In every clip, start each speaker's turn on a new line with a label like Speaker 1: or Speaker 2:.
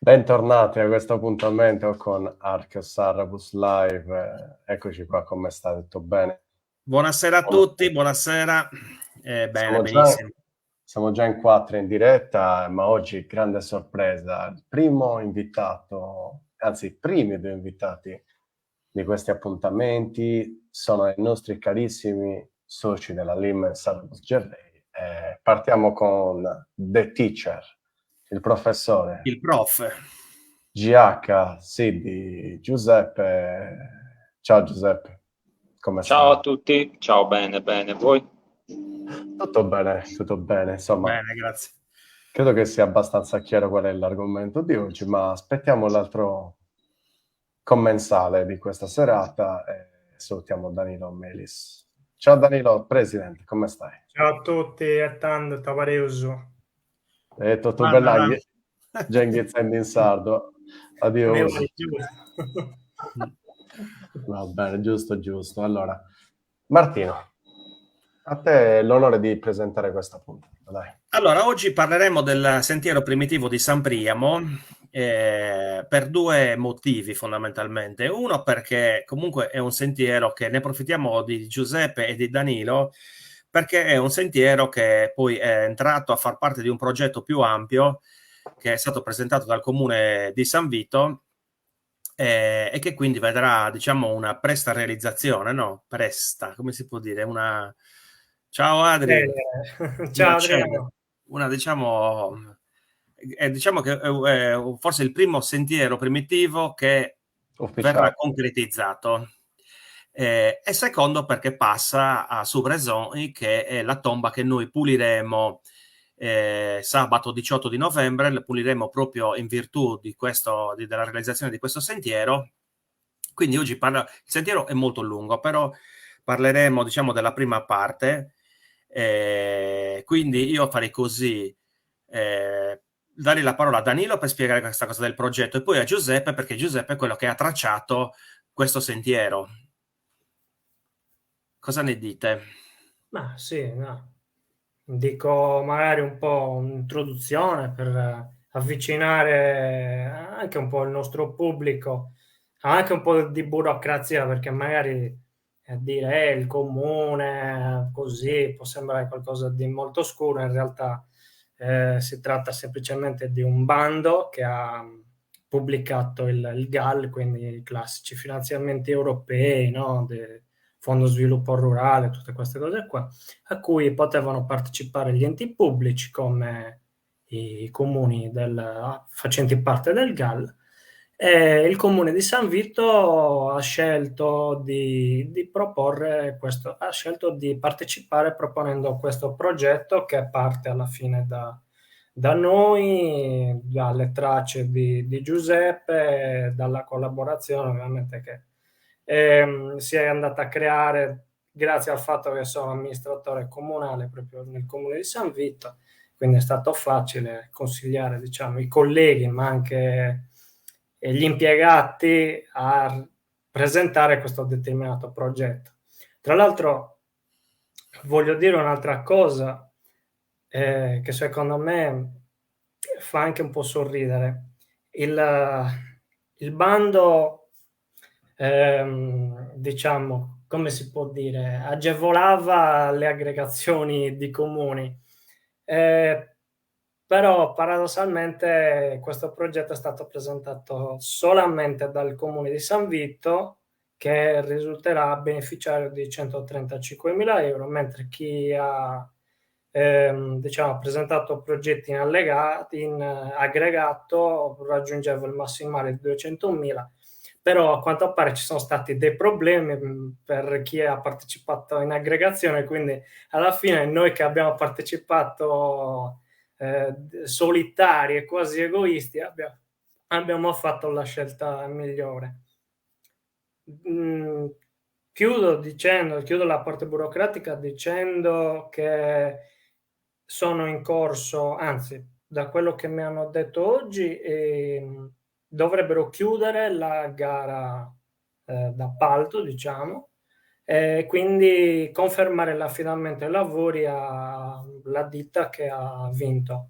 Speaker 1: Bentornati a questo appuntamento con Archios Arabus Live. Eccoci qua, come sta? Tutto bene?
Speaker 2: Buonasera a tutti, buonasera. Bene, benissimo.
Speaker 1: Siamo già in 4 in diretta, ma oggi grande sorpresa. Il primo invitato, anzi i primi due invitati di questi appuntamenti sono i nostri carissimi soci della Limes Arabus GRI. Partiamo con The Teacher, il professore.
Speaker 2: Il prof.
Speaker 1: GH, sì, di Giuseppe. Ciao Giuseppe, come
Speaker 3: Ciao
Speaker 1: stai?
Speaker 3: a tutti, ciao, bene, voi?
Speaker 1: Tutto bene, insomma.
Speaker 2: Bene, grazie.
Speaker 1: Credo che sia abbastanza chiaro qual è l'argomento di oggi, ma aspettiamo l'altro commensale di questa serata e salutiamo Danilo Melis. Ciao Danilo, presidente, come stai?
Speaker 4: Ciao a tutti, è Tando Tavareuso.
Speaker 1: Tutto bene? Genghis in sardo. Addio. Va bene, giusto. Allora, Martino, a te l'onore di presentare questa puntata, dai.
Speaker 2: Allora, oggi parleremo del sentiero primitivo di San Priamo per due motivi fondamentalmente. Uno perché comunque è un sentiero che ne approfittiamo di Giuseppe e di Danilo, perché è un sentiero che poi è entrato a far parte di un progetto più ampio che è stato presentato dal comune di San Vito e che quindi vedrà, diciamo, una presta realizzazione, no? Presta, come si può dire? Una... Ciao Adri.
Speaker 4: Ciao Adriano.
Speaker 2: Diciamo che è forse il primo sentiero primitivo che verrà concretizzato. E secondo perché passa a Soubresons, che è la tomba che noi puliremo sabato 18 di novembre, le puliremo proprio in virtù di della realizzazione di questo sentiero. Quindi oggi il sentiero è molto lungo, però parleremo, diciamo, della prima parte. Quindi io farei così, dare la parola a Danilo per spiegare questa cosa del progetto e poi a Giuseppe, perché Giuseppe è quello che ha tracciato questo sentiero. Cosa ne dite?
Speaker 4: Ma sì, no. Dico magari un po' un'introduzione per avvicinare anche un po' il nostro pubblico, anche un po' di burocrazia, perché magari dire il comune così può sembrare qualcosa di molto oscuro, in realtà si tratta semplicemente di un bando che ha pubblicato il GAL, quindi i classici finanziamenti europei, no? Fondo Sviluppo Rurale, tutte queste cose qua, a cui potevano partecipare gli enti pubblici come i comuni facenti parte del GAL. E il comune di San Vito ha scelto di proporre questo, ha scelto di partecipare proponendo questo progetto che parte alla fine da noi, dalle tracce di Giuseppe, dalla collaborazione ovviamente che si è andata a creare grazie al fatto che sono amministratore comunale proprio nel comune di San Vito, quindi è stato facile consigliare, diciamo, i colleghi ma anche gli impiegati a presentare questo determinato progetto. Tra l'altro voglio dire un'altra cosa che secondo me fa anche un po' sorridere. Il bando, diciamo, come si può dire, agevolava le aggregazioni di comuni, però paradossalmente questo progetto è stato presentato solamente dal comune di San Vito, che risulterà beneficiario di 135.000 euro, mentre chi ha diciamo, presentato progetti in aggregato raggiungeva il massimale di 200.000, però a quanto pare ci sono stati dei problemi per chi ha partecipato in aggregazione, quindi alla fine noi che abbiamo partecipato solitari e quasi egoisti abbiamo fatto la scelta migliore. Chiudo la parte burocratica dicendo che sono in corso, anzi, da quello che mi hanno detto oggi, dovrebbero chiudere la gara d'appalto, diciamo, e quindi confermare l'affidamento ai lavori alla ditta che ha vinto.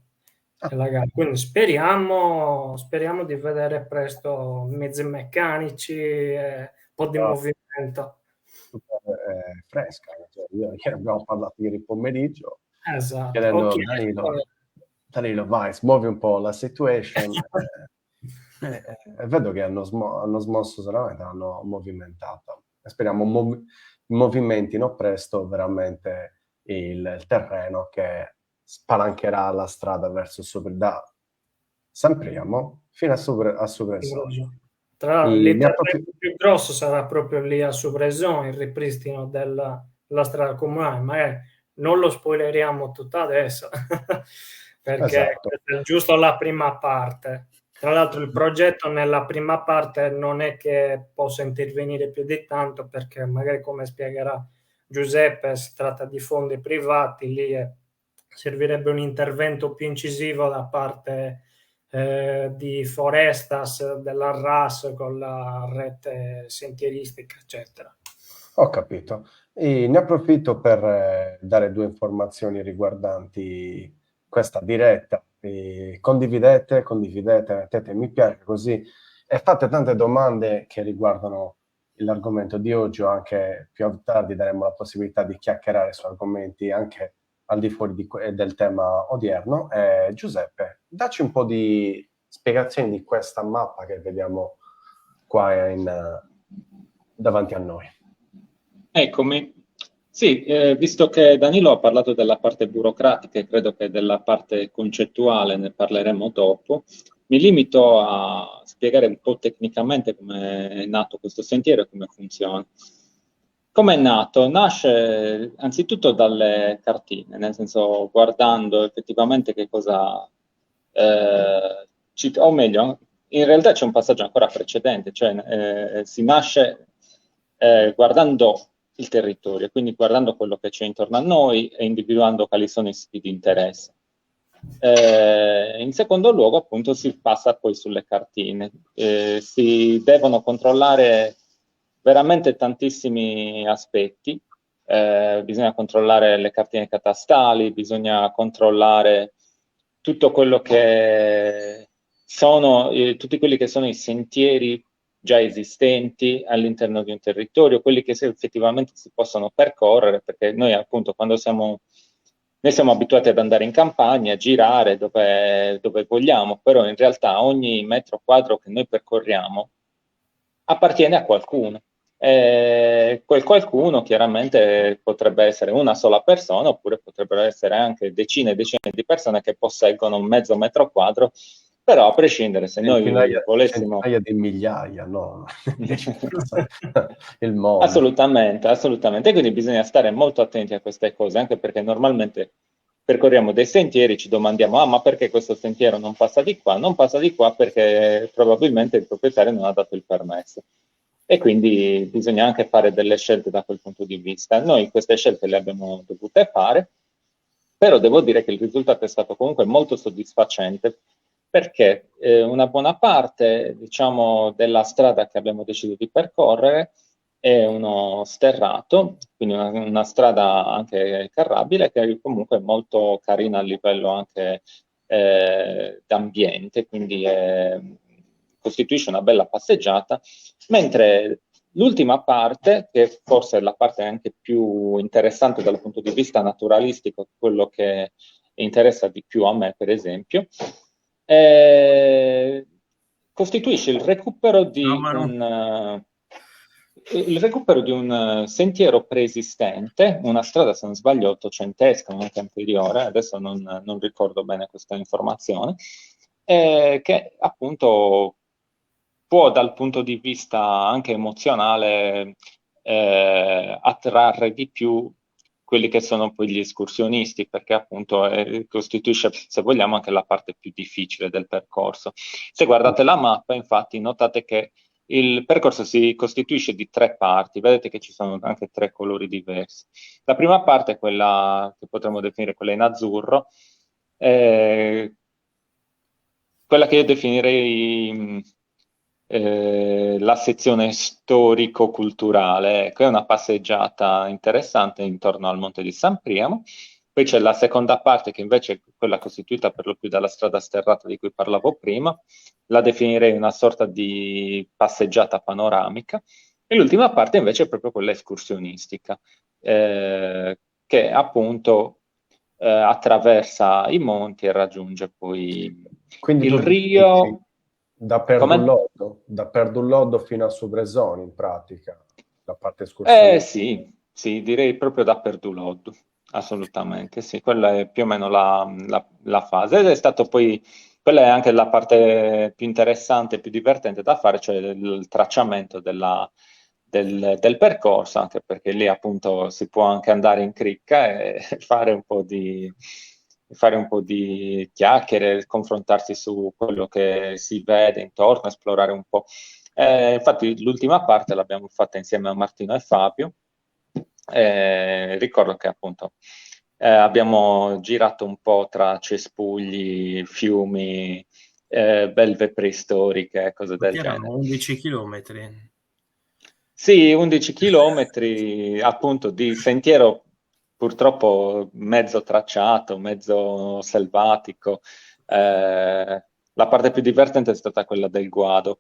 Speaker 4: la gara. Quindi speriamo di vedere presto mezzi meccanici, un po' di movimento.
Speaker 1: Super fresca. Cioè, ieri abbiamo parlato ieri pomeriggio,
Speaker 4: Esatto.
Speaker 1: chiedendo
Speaker 4: Ok.
Speaker 1: Danilo, vai, smuovi un po' la situation. Vedo che hanno smosso veramente, hanno movimentato. Speriamo movimentino presto veramente il terreno che spalancherà la strada verso da San Priamo fino a Supresone.
Speaker 4: Tra l'altro l'intervento più grosso sarà proprio lì a Supresone, il ripristino della strada comunale, ma non lo spoileriamo tutto adesso perché
Speaker 1: Esatto.
Speaker 4: è giusto la prima parte. Tra l'altro il progetto nella prima parte non è che possa intervenire più di tanto, perché magari, come spiegherà Giuseppe, si tratta di fondi privati, lì servirebbe un intervento più incisivo da parte di Forestas, della RAS, con la rete sentieristica, eccetera.
Speaker 1: Ho capito. E ne approfitto per dare 2 informazioni riguardanti questa diretta. Condividete, mettete mi piace così e fate tante domande che riguardano l'argomento di oggi, o anche più tardi daremo la possibilità di chiacchierare su argomenti anche al di fuori del tema odierno. Giuseppe, dacci un po' di spiegazioni di questa mappa che vediamo qua davanti a noi.
Speaker 3: Eccomi. Sì, visto che Danilo ha parlato della parte burocratica e credo che della parte concettuale ne parleremo dopo, mi limito a spiegare un po' tecnicamente come è nato questo sentiero e come funziona. Come è nato? Nasce anzitutto dalle cartine, nel senso guardando effettivamente che cosa, o meglio, in realtà c'è un passaggio ancora precedente, cioè si nasce guardando il territorio, quindi guardando quello che c'è intorno a noi e individuando quali sono i siti di interesse. In secondo luogo, appunto, si passa poi sulle cartine. Si devono controllare veramente tantissimi aspetti. Bisogna controllare le cartine catastali, bisogna controllare tutto quello che sono, tutti quelli che sono i sentieri già esistenti all'interno di un territorio, quelli che effettivamente si possono percorrere, perché noi appunto quando siamo abituati ad andare in campagna, a girare dove vogliamo, però in realtà ogni metro quadro che noi percorriamo appartiene a qualcuno. Quel qualcuno chiaramente potrebbe essere una sola persona, oppure potrebbero essere anche decine e decine di persone che posseggono un mezzo metro quadro, però a prescindere, se noi volessimo...
Speaker 1: Centinaia di migliaia, no? Il mondo.
Speaker 3: Assolutamente, assolutamente. E quindi bisogna stare molto attenti a queste cose, anche perché normalmente percorriamo dei sentieri, ci domandiamo, ma perché questo sentiero non passa di qua? Non passa di qua perché probabilmente il proprietario non ha dato il permesso. E quindi bisogna anche fare delle scelte da quel punto di vista. Noi queste scelte le abbiamo dovute fare, però devo dire che il risultato è stato comunque molto soddisfacente, perché una buona parte, diciamo, della strada che abbiamo deciso di percorrere è uno sterrato, quindi una strada anche carrabile, che comunque è molto carina a livello anche d'ambiente, quindi costituisce una bella passeggiata, mentre l'ultima parte, che forse è la parte anche più interessante dal punto di vista naturalistico, quello che interessa di più a me, per esempio, costituisce il recupero di un sentiero preesistente, una strada, se non sbaglio, ottocentesca, anche anteriore, adesso non ricordo bene questa informazione, che appunto può dal punto di vista anche emozionale attrarre di più quelli che sono poi gli escursionisti, perché appunto costituisce, se vogliamo, anche la parte più difficile del percorso. Se guardate la mappa, infatti, notate che il percorso si costituisce di 3 parti, vedete che ci sono anche 3 colori diversi. La prima parte è quella che potremmo definire quella in azzurro, quella che io definirei la sezione storico-culturale, che è una passeggiata interessante intorno al Monte di San Priamo, Poi c'è la seconda parte che invece è quella costituita per lo più dalla strada sterrata di cui parlavo prima, la definirei una sorta di passeggiata panoramica, e l'ultima parte invece è proprio quella escursionistica, che appunto attraversa i monti e raggiunge poi
Speaker 1: Quindi
Speaker 3: il
Speaker 1: tu dici
Speaker 3: Rio.
Speaker 1: da
Speaker 3: Come?
Speaker 1: Perdullodo fino a Subresoni, in pratica, la parte escursionistica.
Speaker 3: Sì, direi proprio da Perduloddu, assolutamente, sì, quella è più o meno la fase. Ed è stato poi, quella è anche la parte più interessante, più divertente da fare, cioè il tracciamento del percorso, anche perché lì appunto si può anche andare in cricca e fare un po' di chiacchiere, confrontarsi su quello che si vede intorno, esplorare un po'. Infatti l'ultima parte l'abbiamo fatta insieme a Martino e Fabio. Ricordo che appunto abbiamo girato un po' tra cespugli, fiumi, belve preistoriche, cose del
Speaker 2: Erano
Speaker 3: genere.
Speaker 2: 11 chilometri.
Speaker 3: Sì, 11 chilometri appunto di sentiero purtroppo mezzo tracciato, mezzo selvatico. La parte più divertente è stata quella del guado.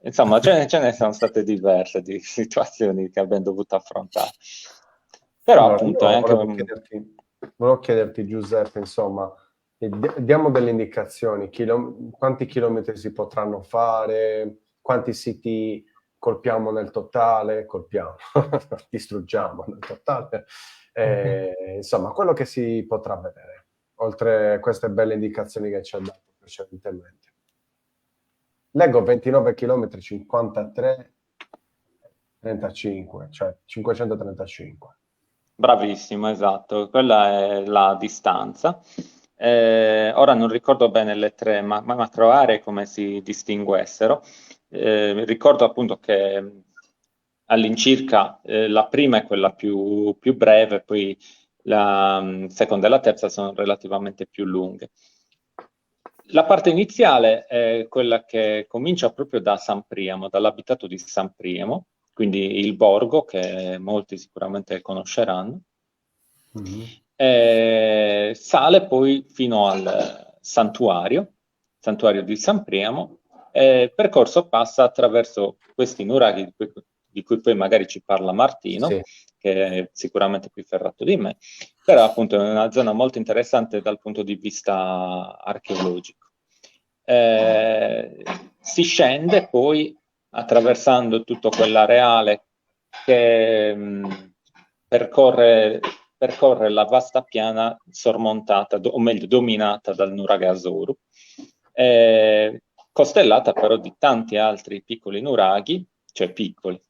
Speaker 3: Insomma, ce ne sono state diverse di situazioni che abbiamo dovuto affrontare. Però
Speaker 1: Allora,
Speaker 3: appunto è
Speaker 1: io
Speaker 3: anche
Speaker 1: volevo chiederti, Giuseppe, insomma, diamo delle indicazioni, quanti chilometri si potranno fare, quanti siti colpiamo nel totale, distruggiamo nel totale, insomma, quello che si potrà vedere, oltre a queste belle indicazioni che ci ha dato precedentemente. Leggo 29 km, 53, 35, cioè 535.
Speaker 3: bravissimo, esatto, quella è la distanza. Ora non ricordo bene le tre macro aree come si distinguessero. Ricordo appunto che all'incirca la prima è quella più breve, poi la seconda e la terza sono relativamente più lunghe. La parte iniziale è quella che comincia proprio da San Priamo, dall'abitato di San Priamo, quindi il borgo che molti sicuramente conosceranno. Sale poi fino al santuario di San Priamo. Il percorso passa attraverso questi nuraghi di cui poi magari ci parla Martino,
Speaker 1: Sì.
Speaker 3: che è sicuramente più ferrato di me, però appunto è una zona molto interessante dal punto di vista archeologico. Si scende poi attraversando tutto quell'areale che percorre la vasta piana sormontata, o meglio dominata dal nuraga Azoru, costellata però di tanti altri piccoli nuraghi, cioè piccoli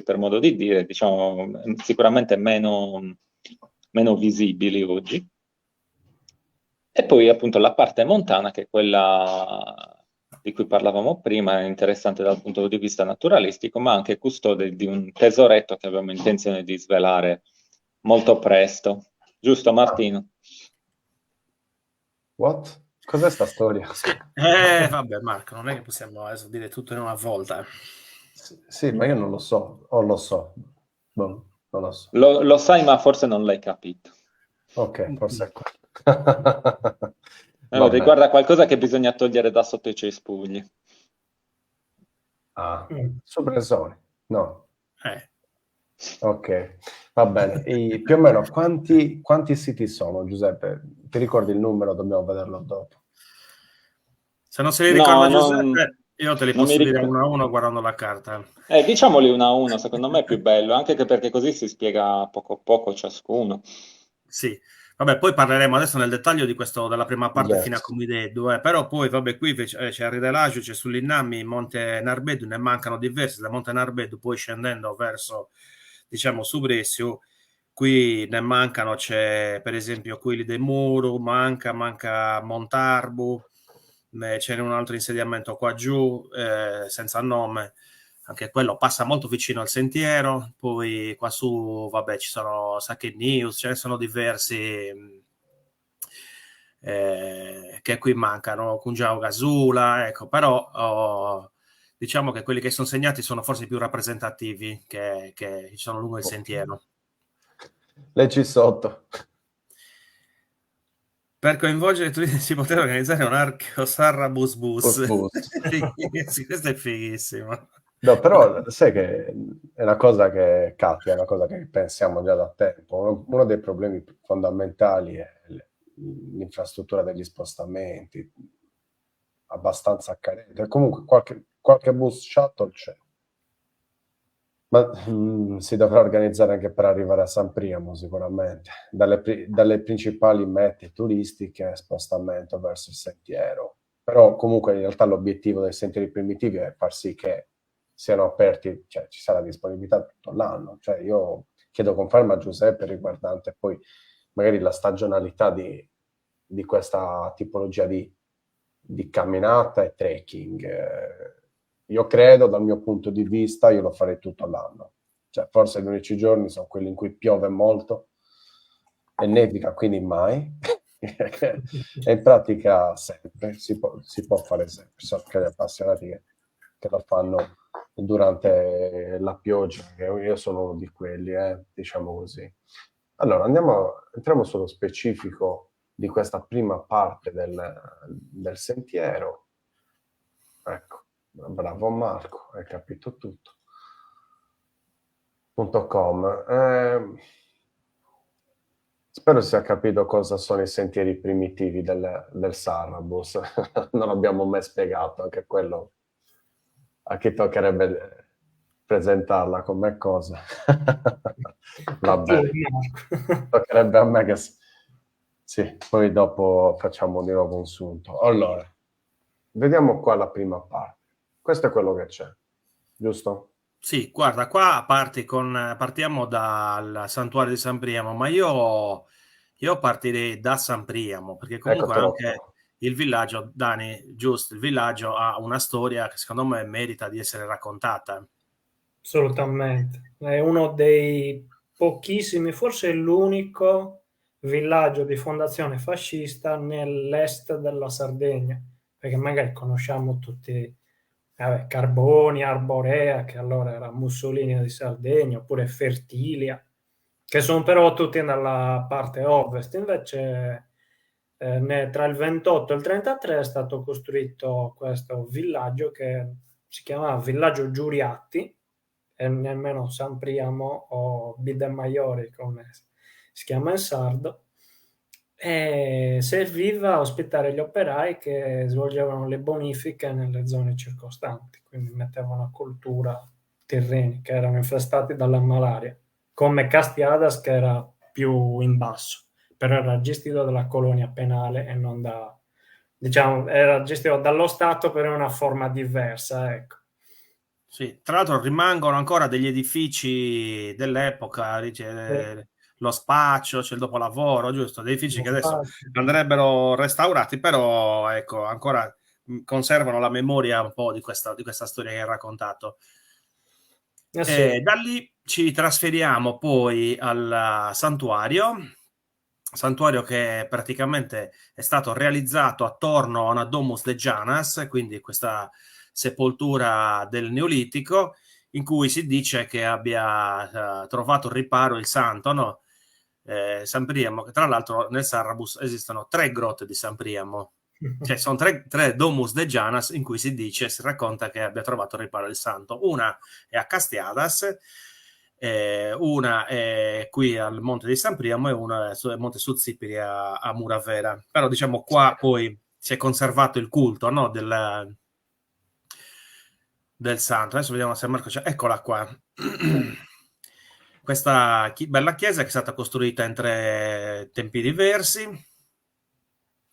Speaker 3: per modo di dire, diciamo sicuramente meno visibili oggi. E poi appunto la parte montana, che è quella di cui parlavamo prima, è interessante dal punto di vista naturalistico, ma anche custode di un tesoretto che abbiamo intenzione di svelare molto presto. Giusto, Martino?
Speaker 1: What? Cos'è sta storia?
Speaker 2: Vabbè, Marco, non è che possiamo adesso dire tutto in una volta.
Speaker 1: Sì, ma io non lo so, o lo so. Boh, non lo so.
Speaker 3: Lo sai, ma forse non l'hai capito.
Speaker 1: Ok, forse è quello.
Speaker 3: Riguarda qualcosa che bisogna togliere da sotto i cespugli.
Speaker 1: Ah, Subresoni, no.
Speaker 2: Eh.
Speaker 1: Ok, va bene. E più o meno quanti siti sono, Giuseppe? Ti ricordi il numero? Dobbiamo vederlo dopo.
Speaker 2: Se non se li ricorda
Speaker 3: No,
Speaker 2: Giuseppe, io te li
Speaker 3: non mi
Speaker 2: posso dire
Speaker 3: ricordo.
Speaker 2: uno a uno guardando la carta.
Speaker 3: Diciamoli uno a uno, secondo me è più bello, anche perché così si spiega poco a poco ciascuno.
Speaker 2: Sì, vabbè, poi parleremo adesso nel dettaglio di questo, della prima parte
Speaker 1: Yes.
Speaker 2: fino a Comideddu, però poi, vabbè, qui c'è Ridelaggio, c'è sull'Innammi, Monte Narbedu, ne mancano diversi, da Monte Narbedu poi scendendo verso, diciamo, Subresio, qui ne mancano, c'è per esempio quelli del Muro, manca Montarbu, c'è un altro insediamento qua giù, senza nome, anche quello passa molto vicino al sentiero. Poi qua su, vabbè, ci sono Sacche News, ce ne sono diversi che qui mancano, Kunjao Gazula, ecco, però diciamo che quelli che sono segnati sono forse più rappresentativi che ci sono lungo il sentiero.
Speaker 1: Leggi sotto.
Speaker 2: Per coinvolgere i turisti si poteva organizzare un arco Sarrabus bus. Questo è fighissimo.
Speaker 1: No, però sai che è una cosa che Katia, è una cosa che pensiamo già da tempo. Uno dei problemi fondamentali è l'infrastruttura degli spostamenti, abbastanza carente. Comunque qualche bus shuttle c'è. Ma si dovrà organizzare anche per arrivare a San Priamo sicuramente, dalle principali mete turistiche, spostamento verso il sentiero. Però comunque in realtà l'obiettivo dei sentieri primitivi è far sì che siano aperti, cioè ci sarà disponibilità tutto l'anno. Cioè io chiedo conferma a Giuseppe riguardante poi magari la stagionalità di questa tipologia di camminata e trekking. Io credo, dal mio punto di vista, io lo farei tutto l'anno. Cioè, forse gli unici giorni sono quelli in cui piove molto e nevica, quindi mai. E in pratica sempre, si può fare sempre. Sono quelli appassionati che lo fanno durante la pioggia, io sono uno di quelli, diciamo così. Allora, entriamo sullo specifico di questa prima parte del sentiero. Ecco. Bravo Marco, hai capito tutto. .com. Spero sia capito cosa sono i sentieri primitivi del Sarrabus. Non abbiamo mai spiegato, anche quello a chi toccherebbe presentarla come cosa. Vabbè, toccherebbe a me che sì, poi dopo facciamo di nuovo un sunto. Allora, vediamo qua la prima parte. Questo è quello che c'è, giusto?
Speaker 2: Sì, guarda, qua partiamo dal santuario di San Priamo, ma io partirei da San Priamo, perché comunque anche il villaggio, Dani, giusto, il villaggio ha una storia che secondo me merita di essere raccontata.
Speaker 4: Assolutamente, è uno dei pochissimi, forse l'unico villaggio di fondazione fascista nell'est della Sardegna, perché magari conosciamo tutti Carboni, Arborea, che allora era Mussolini di Sardegna, oppure Fertilia, che sono però tutti dalla parte ovest. Invece tra il 28 e il 33 è stato costruito questo villaggio che si chiamava Villaggio Giuriatti, e nemmeno San Priamo o Bidemaiori come si chiama in sardo, e serviva a ospitare gli operai che svolgevano le bonifiche nelle zone circostanti, quindi mettevano a cultura terreni che erano infestati dalla malaria, come Castiadas che era più in basso, però era gestito dalla colonia penale e non era gestito dallo Stato per una forma diversa, ecco.
Speaker 2: Sì, tra l'altro rimangono ancora degli edifici dell'epoca, lo spaccio, c'è il dopolavoro, giusto? Dei edifici che adesso andrebbero restaurati, però ecco, ancora conservano la memoria un po' di questa storia che hai raccontato.
Speaker 4: Sì.
Speaker 2: Da lì ci trasferiamo poi al santuario che praticamente è stato realizzato attorno a una Domus de Janas, quindi questa sepoltura del Neolitico, in cui si dice che abbia trovato riparo il santo, no? San Priamo, che tra l'altro nel Sarrabus esistono 3 grotte di San Priamo, cioè sono 3 Domus de Janas in cui si racconta che abbia trovato riparo il santo. Una è a Castiadas, una è qui al Monte di San Priamo e una è sul Monte Suzzipiri a Muravera. Però diciamo qua poi si è conservato il culto, no, del santo. Adesso vediamo se Marco c'è. Eccola qua. Questa bella chiesa che è stata costruita in 3 tempi diversi,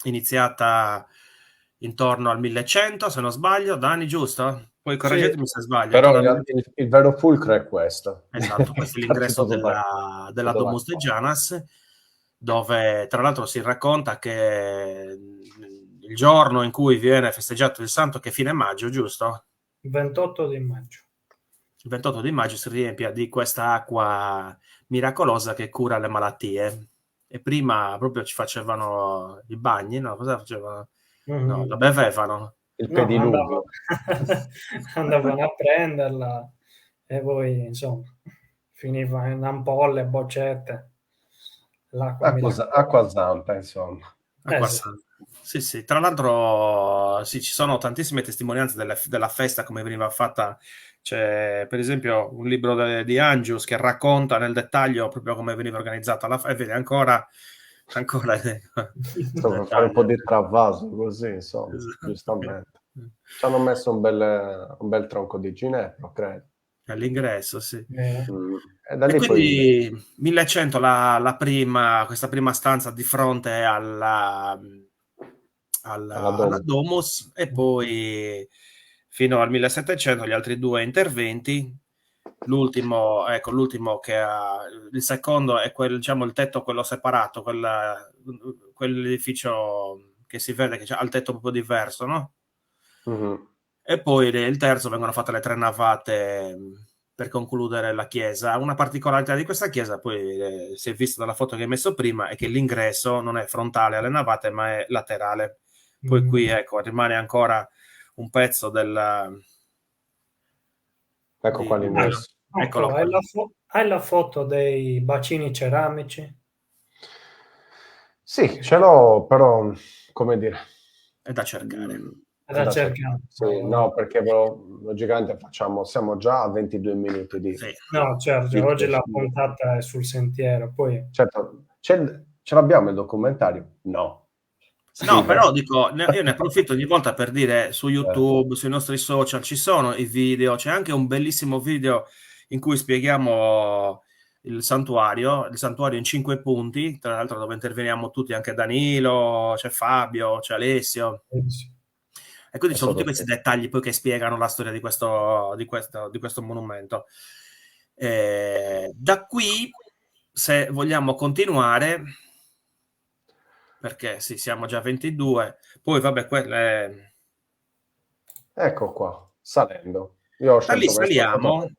Speaker 2: iniziata intorno al 1100, se non sbaglio. Dani, giusto? Poi correggetemi se sbaglio.
Speaker 1: Però il vero fulcro è questo.
Speaker 2: Esatto, questo è l'ingresso della Domus de Janas, dove tra l'altro si racconta che il giorno in cui viene festeggiato il santo, che fine maggio, giusto?
Speaker 4: Il 28 di maggio.
Speaker 2: Il 28 di maggio si riempie di questa acqua miracolosa che cura le malattie. E prima proprio ci facevano i bagni, no? Cosa facevano? No, la bevevano.
Speaker 1: Il pediluvio.
Speaker 4: Andavano a prenderla e poi, insomma, finiva in ampolle, boccette.
Speaker 1: Acqua zampa, insomma.
Speaker 2: Acqua
Speaker 4: Sì.
Speaker 2: Santa. Sì. Tra l'altro ci sono tantissime testimonianze della festa, come veniva fatta. C'è per esempio un libro di Angius che racconta nel dettaglio proprio come veniva organizzata la festa, e vede ancora
Speaker 1: Sto per fare un po' di travaso così, insomma,
Speaker 2: Esatto.
Speaker 1: giustamente. Ci hanno messo un bel tronco di ginepro, credo.
Speaker 2: All'ingresso, sì.
Speaker 1: E da
Speaker 2: E
Speaker 1: lì poi...
Speaker 2: quindi 1100 questa prima stanza di fronte alla
Speaker 1: Domus.
Speaker 2: Domus, e poi fino al 1700 gli altri due interventi. L'ultimo che il secondo è diciamo, il tetto, quello separato, quell'edificio che si vede che ha il tetto proprio diverso, no? E poi il terzo vengono fatte le 3 navate per concludere la chiesa. Una particolarità di questa chiesa, poi si è vista dalla foto che hai messo prima, è che l'ingresso non è frontale alle navate, ma è laterale. Poi qui, ecco, rimane ancora un pezzo del...
Speaker 1: Ecco qua l'ingresso.
Speaker 4: Ecco, hai la foto dei bacini ceramici?
Speaker 1: Sì, ce l'ho, però, come dire...
Speaker 2: È da cercare.
Speaker 4: È da cercare.
Speaker 1: Sì, no, perché logicamente siamo già a 22 minuti di...
Speaker 2: Sì.
Speaker 4: No, certo, oggi la puntata è sul sentiero, poi...
Speaker 1: Certo, ce l'abbiamo il documentario? No.
Speaker 2: No, però dico, io ne approfitto ogni volta per dire su YouTube, sui nostri social, ci sono i video, c'è anche un bellissimo video in cui spieghiamo il santuario in 5 punti, tra l'altro dove interveniamo tutti, anche Danilo, c'è Fabio, c'è Alessio. E quindi sono tutti questi dettagli poi che spiegano la storia di questo monumento. Da qui, se vogliamo continuare, perché sì, siamo già 22, poi vabbè, quelle...
Speaker 1: Ecco qua, salendo. Io ho
Speaker 2: Da lì
Speaker 1: scelto questa
Speaker 2: saliamo
Speaker 1: foto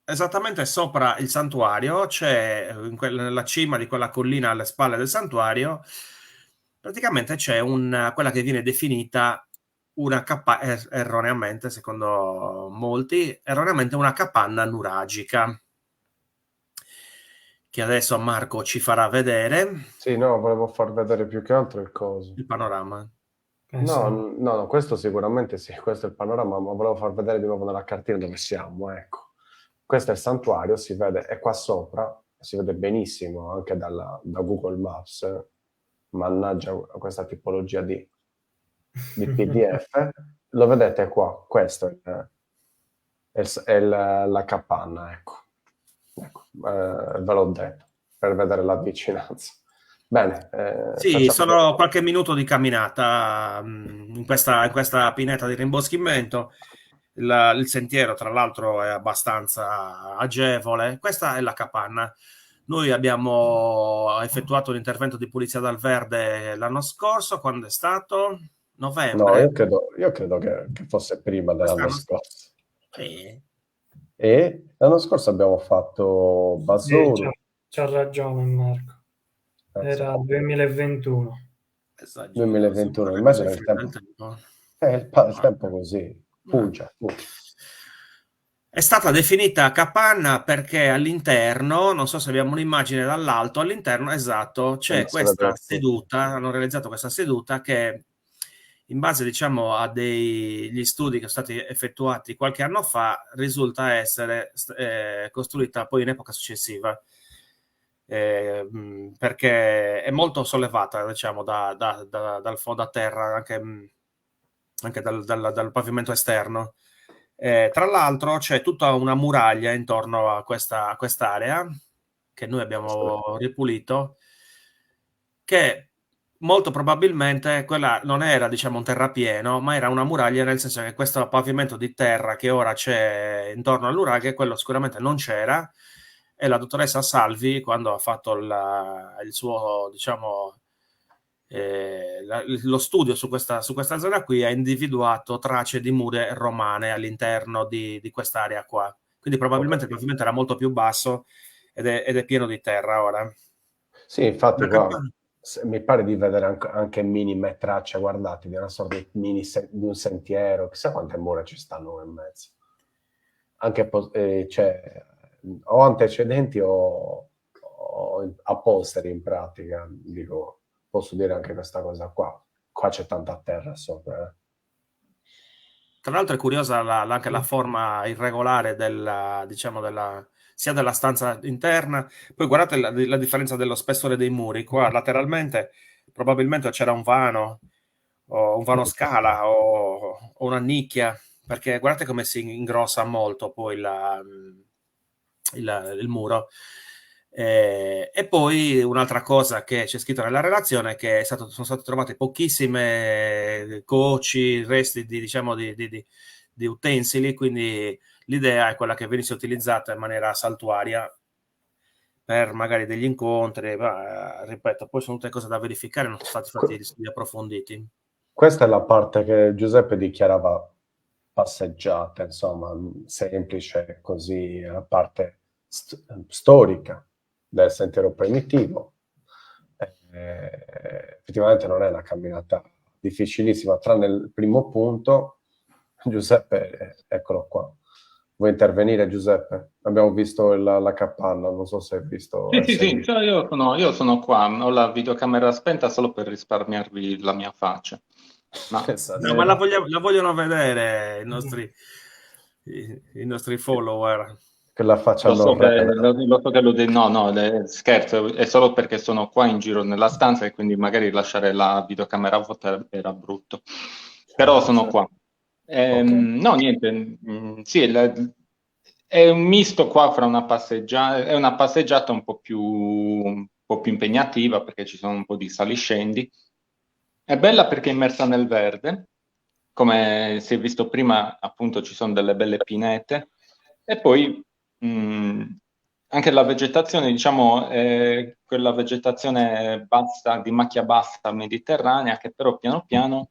Speaker 2: esattamente sopra il santuario, c'è nella cima di quella collina alle spalle del santuario, praticamente c'è quella che viene definita erroneamente, secondo molti, una capanna nuragica, che adesso Marco ci farà vedere.
Speaker 1: Sì, no, volevo far vedere più che altro il coso.
Speaker 2: Il panorama.
Speaker 1: No, questo sicuramente sì, questo è il panorama, ma volevo far vedere di nuovo nella cartina dove siamo, ecco. Questo è il santuario, si vede, è qua sopra, si vede benissimo anche da Google Maps. Mannaggia questa tipologia di PDF. Lo vedete qua, questo è la capanna, ecco. Ve l'ho detto, per vedere la vicinanza. Bene.
Speaker 2: Sì, sono qualche minuto di camminata in questa pineta di rimboschimento. Il sentiero, tra l'altro, è abbastanza agevole. Questa è la capanna. Noi abbiamo effettuato un intervento di pulizia dal verde l'anno scorso, quando è stato? Novembre.
Speaker 1: No, io credo che fosse prima dell'anno scorso.
Speaker 2: E
Speaker 1: l'anno scorso abbiamo fatto Bassoro.
Speaker 4: Sì, c'ha ragione Marco. Era 2021.
Speaker 1: 2021, immagina il tempo. Il tempo così, fugge.
Speaker 2: È stata definita capanna perché all'interno, non so se abbiamo un'immagine dall'alto, all'interno, esatto, c'è questa seduta, hanno realizzato questa seduta che, in base, diciamo, a degli studi che sono stati effettuati qualche anno fa, risulta essere costruita poi in epoca successiva. Perché è molto sollevata, diciamo, dal fondo a terra, anche dal pavimento esterno. Tra l'altro c'è tutta una muraglia intorno a quest'area che noi abbiamo ripulito, che molto probabilmente quella non era, diciamo, un terrapieno, ma era una muraglia, nel senso che questo pavimento di terra che ora c'è intorno all'uraghe, quello sicuramente non c'era, e la dottoressa Salvi, quando ha fatto il suo, diciamo, lo studio su questa zona qui, ha individuato tracce di mura romane all'interno di quest'area qua. Quindi probabilmente il pavimento era molto più basso ed è pieno di terra ora.
Speaker 1: Sì, infatti qua mi pare di vedere anche minime tracce, guardate, di una sorta di un sentiero, chissà quante mura ci stanno in mezzo. Anche o antecedenti o a posteri in pratica, dico, posso dire anche questa cosa qua. Qua c'è tanta terra sopra.
Speaker 2: Tra l'altro è curiosa anche la forma irregolare sia della stanza interna. Poi guardate la differenza dello spessore dei muri. Qua lateralmente probabilmente c'era un vano, o un vano scala, o una nicchia, perché guardate come si ingrossa molto poi il muro. E poi un'altra cosa che c'è scritto nella relazione è che sono state trovate pochissime coci, resti di utensili, quindi l'idea è quella che venisse utilizzata in maniera saltuaria per magari degli incontri, ma, ripeto, poi sono tutte cose da verificare, non sono stati fatti studi approfonditi.
Speaker 1: Questa è la parte che Giuseppe dichiarava passeggiata, insomma, semplice, così, la parte storica del sentiero primitivo. Effettivamente non è una camminata difficilissima, tranne il primo punto. Giuseppe, eccolo qua. Vuoi intervenire, Giuseppe? Abbiamo visto la capanna, non so se hai visto.
Speaker 3: Sì, cioè io sono qua, ho la videocamera spenta solo per risparmiarvi la mia faccia.
Speaker 2: Ma la vogliono vedere i nostri follower.
Speaker 1: Che la facciano.
Speaker 3: Lo so che no, scherzo, è solo perché sono qua in giro nella stanza e quindi magari lasciare la videocamera vuota era brutto. Però sono qua. Okay. No, niente, sì, è un misto qua fra una passeggiata un po' più impegnativa, perché ci sono un po' di saliscendi. È bella perché è immersa nel verde, come si è visto prima, appunto ci sono delle belle pinete, e poi anche la vegetazione, diciamo, quella vegetazione bassa, di macchia bassa mediterranea, che però piano piano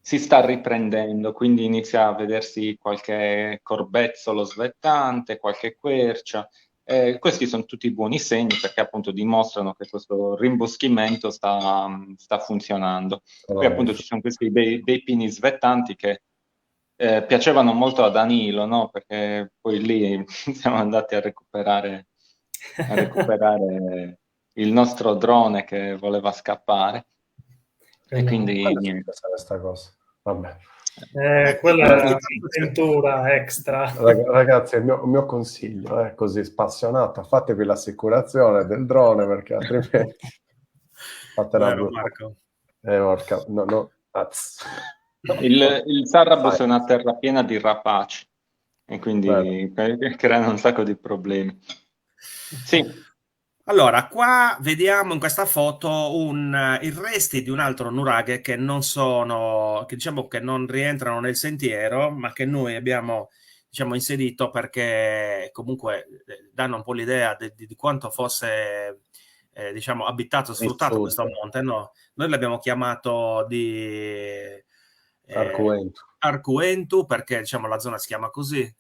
Speaker 3: si sta riprendendo, quindi inizia a vedersi qualche corbezzolo svettante, qualche quercia. Questi sono tutti buoni segni, perché appunto dimostrano che questo rimboschimento sta funzionando. Poi appunto ci sono questi dei pini svettanti che piacevano molto a Danilo, no? Perché poi lì siamo andati a recuperare il nostro drone che voleva scappare. E quindi niente.
Speaker 1: Questa cosa. Vabbè.
Speaker 4: Quella è un'avventura extra.
Speaker 1: Ragazzi, il mio consiglio è così spassionato: fatevi l'assicurazione del drone, perché altrimenti fatela
Speaker 2: Marco.
Speaker 1: No.
Speaker 3: Il Sarrabus è una terra piena di rapaci e quindi creano un sacco di problemi. Sì.
Speaker 2: Allora, qua vediamo in questa foto i resti di un altro nuraghe che diciamo che non rientrano nel sentiero, ma che noi abbiamo, diciamo, inserito perché comunque danno un po' l'idea di quanto fosse diciamo abitato, sfruttato questo monte, no? Noi l'abbiamo chiamato di Arcuentu perché, diciamo, la zona si chiama così.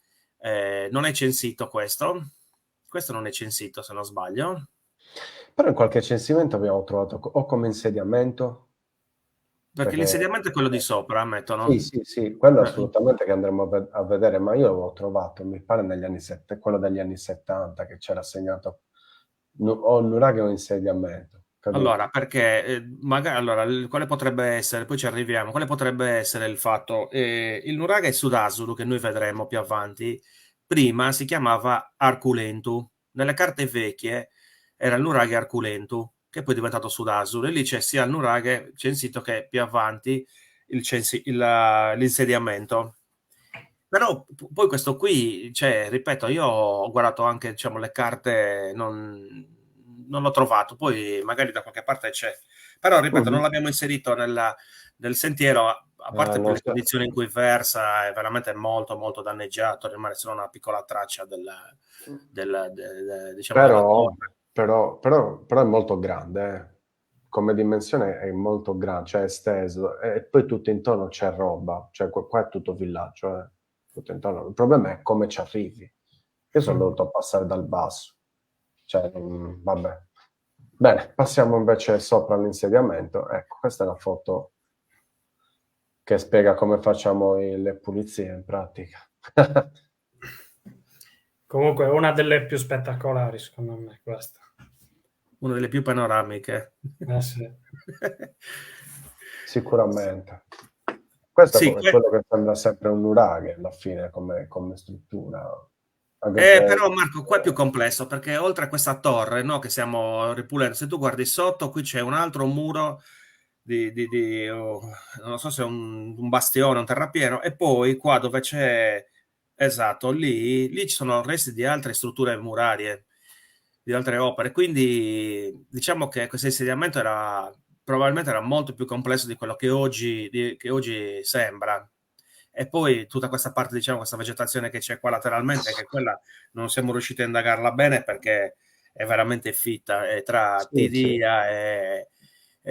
Speaker 2: Non è censito questo non è censito, se non sbaglio.
Speaker 1: Però in qualche censimento abbiamo trovato o come insediamento,
Speaker 2: perché l'insediamento è quello di sopra, ammettono.
Speaker 1: Sì, quello assolutamente che andremo a vedere, ma io avevo trovato, mi pare negli anni 70, quello degli anni 70 che c'era segnato o nuraghe o insediamento.
Speaker 2: Allora, perché magari, quale potrebbe essere, poi ci arriviamo, quale potrebbe essere il fatto? Il nuraghe Sudasulu, che noi vedremo più avanti, prima si chiamava Arculentu. Nelle carte vecchie era il nuraghe Arculentu, che poi è diventato Sudasulu, e lì c'è sia il nuraghe censito che più avanti l'insediamento. Però poi questo qui, cioè, ripeto, io ho guardato anche, diciamo, le carte, non l'ho trovato, poi magari da qualche parte c'è. Però, ripeto, non l'abbiamo inserito nel sentiero, a parte per le condizioni in cui versa, è veramente molto, molto danneggiato, rimane solo una piccola traccia diciamo,
Speaker 1: però è molto grande, come dimensione è molto grande, cioè è esteso, e poi tutto intorno c'è roba, cioè qua è tutto villaggio, tutto intorno. Il problema è come ci arrivi. Io sono dovuto passare dal basso, cioè vabbè. Bene, passiamo invece sopra l'insediamento. Ecco, questa è una foto che spiega come facciamo le pulizie in pratica.
Speaker 4: Comunque una delle più spettacolari, secondo me, questa.
Speaker 2: una delle più panoramiche.
Speaker 4: Sì.
Speaker 1: Sicuramente. Questo
Speaker 2: Sì,
Speaker 1: è quello che sembra sempre un nuraghe alla fine come struttura. Anche se
Speaker 2: però Marco, qua è più complesso perché oltre a questa torre, no, che stiamo ripulendo, se tu guardi sotto, qui c'è un altro muro non so se è un bastione, un terrapieno, e poi qua dove c'è, esatto, lì ci sono resti di altre strutture murarie, di altre opere, quindi diciamo che questo insediamento probabilmente era molto più complesso di quello che oggi sembra. E poi tutta questa parte, diciamo, questa vegetazione che c'è qua lateralmente, che quella non siamo riusciti a indagarla bene perché è veramente fitta, e tra
Speaker 1: sì, sì.
Speaker 2: Tidia e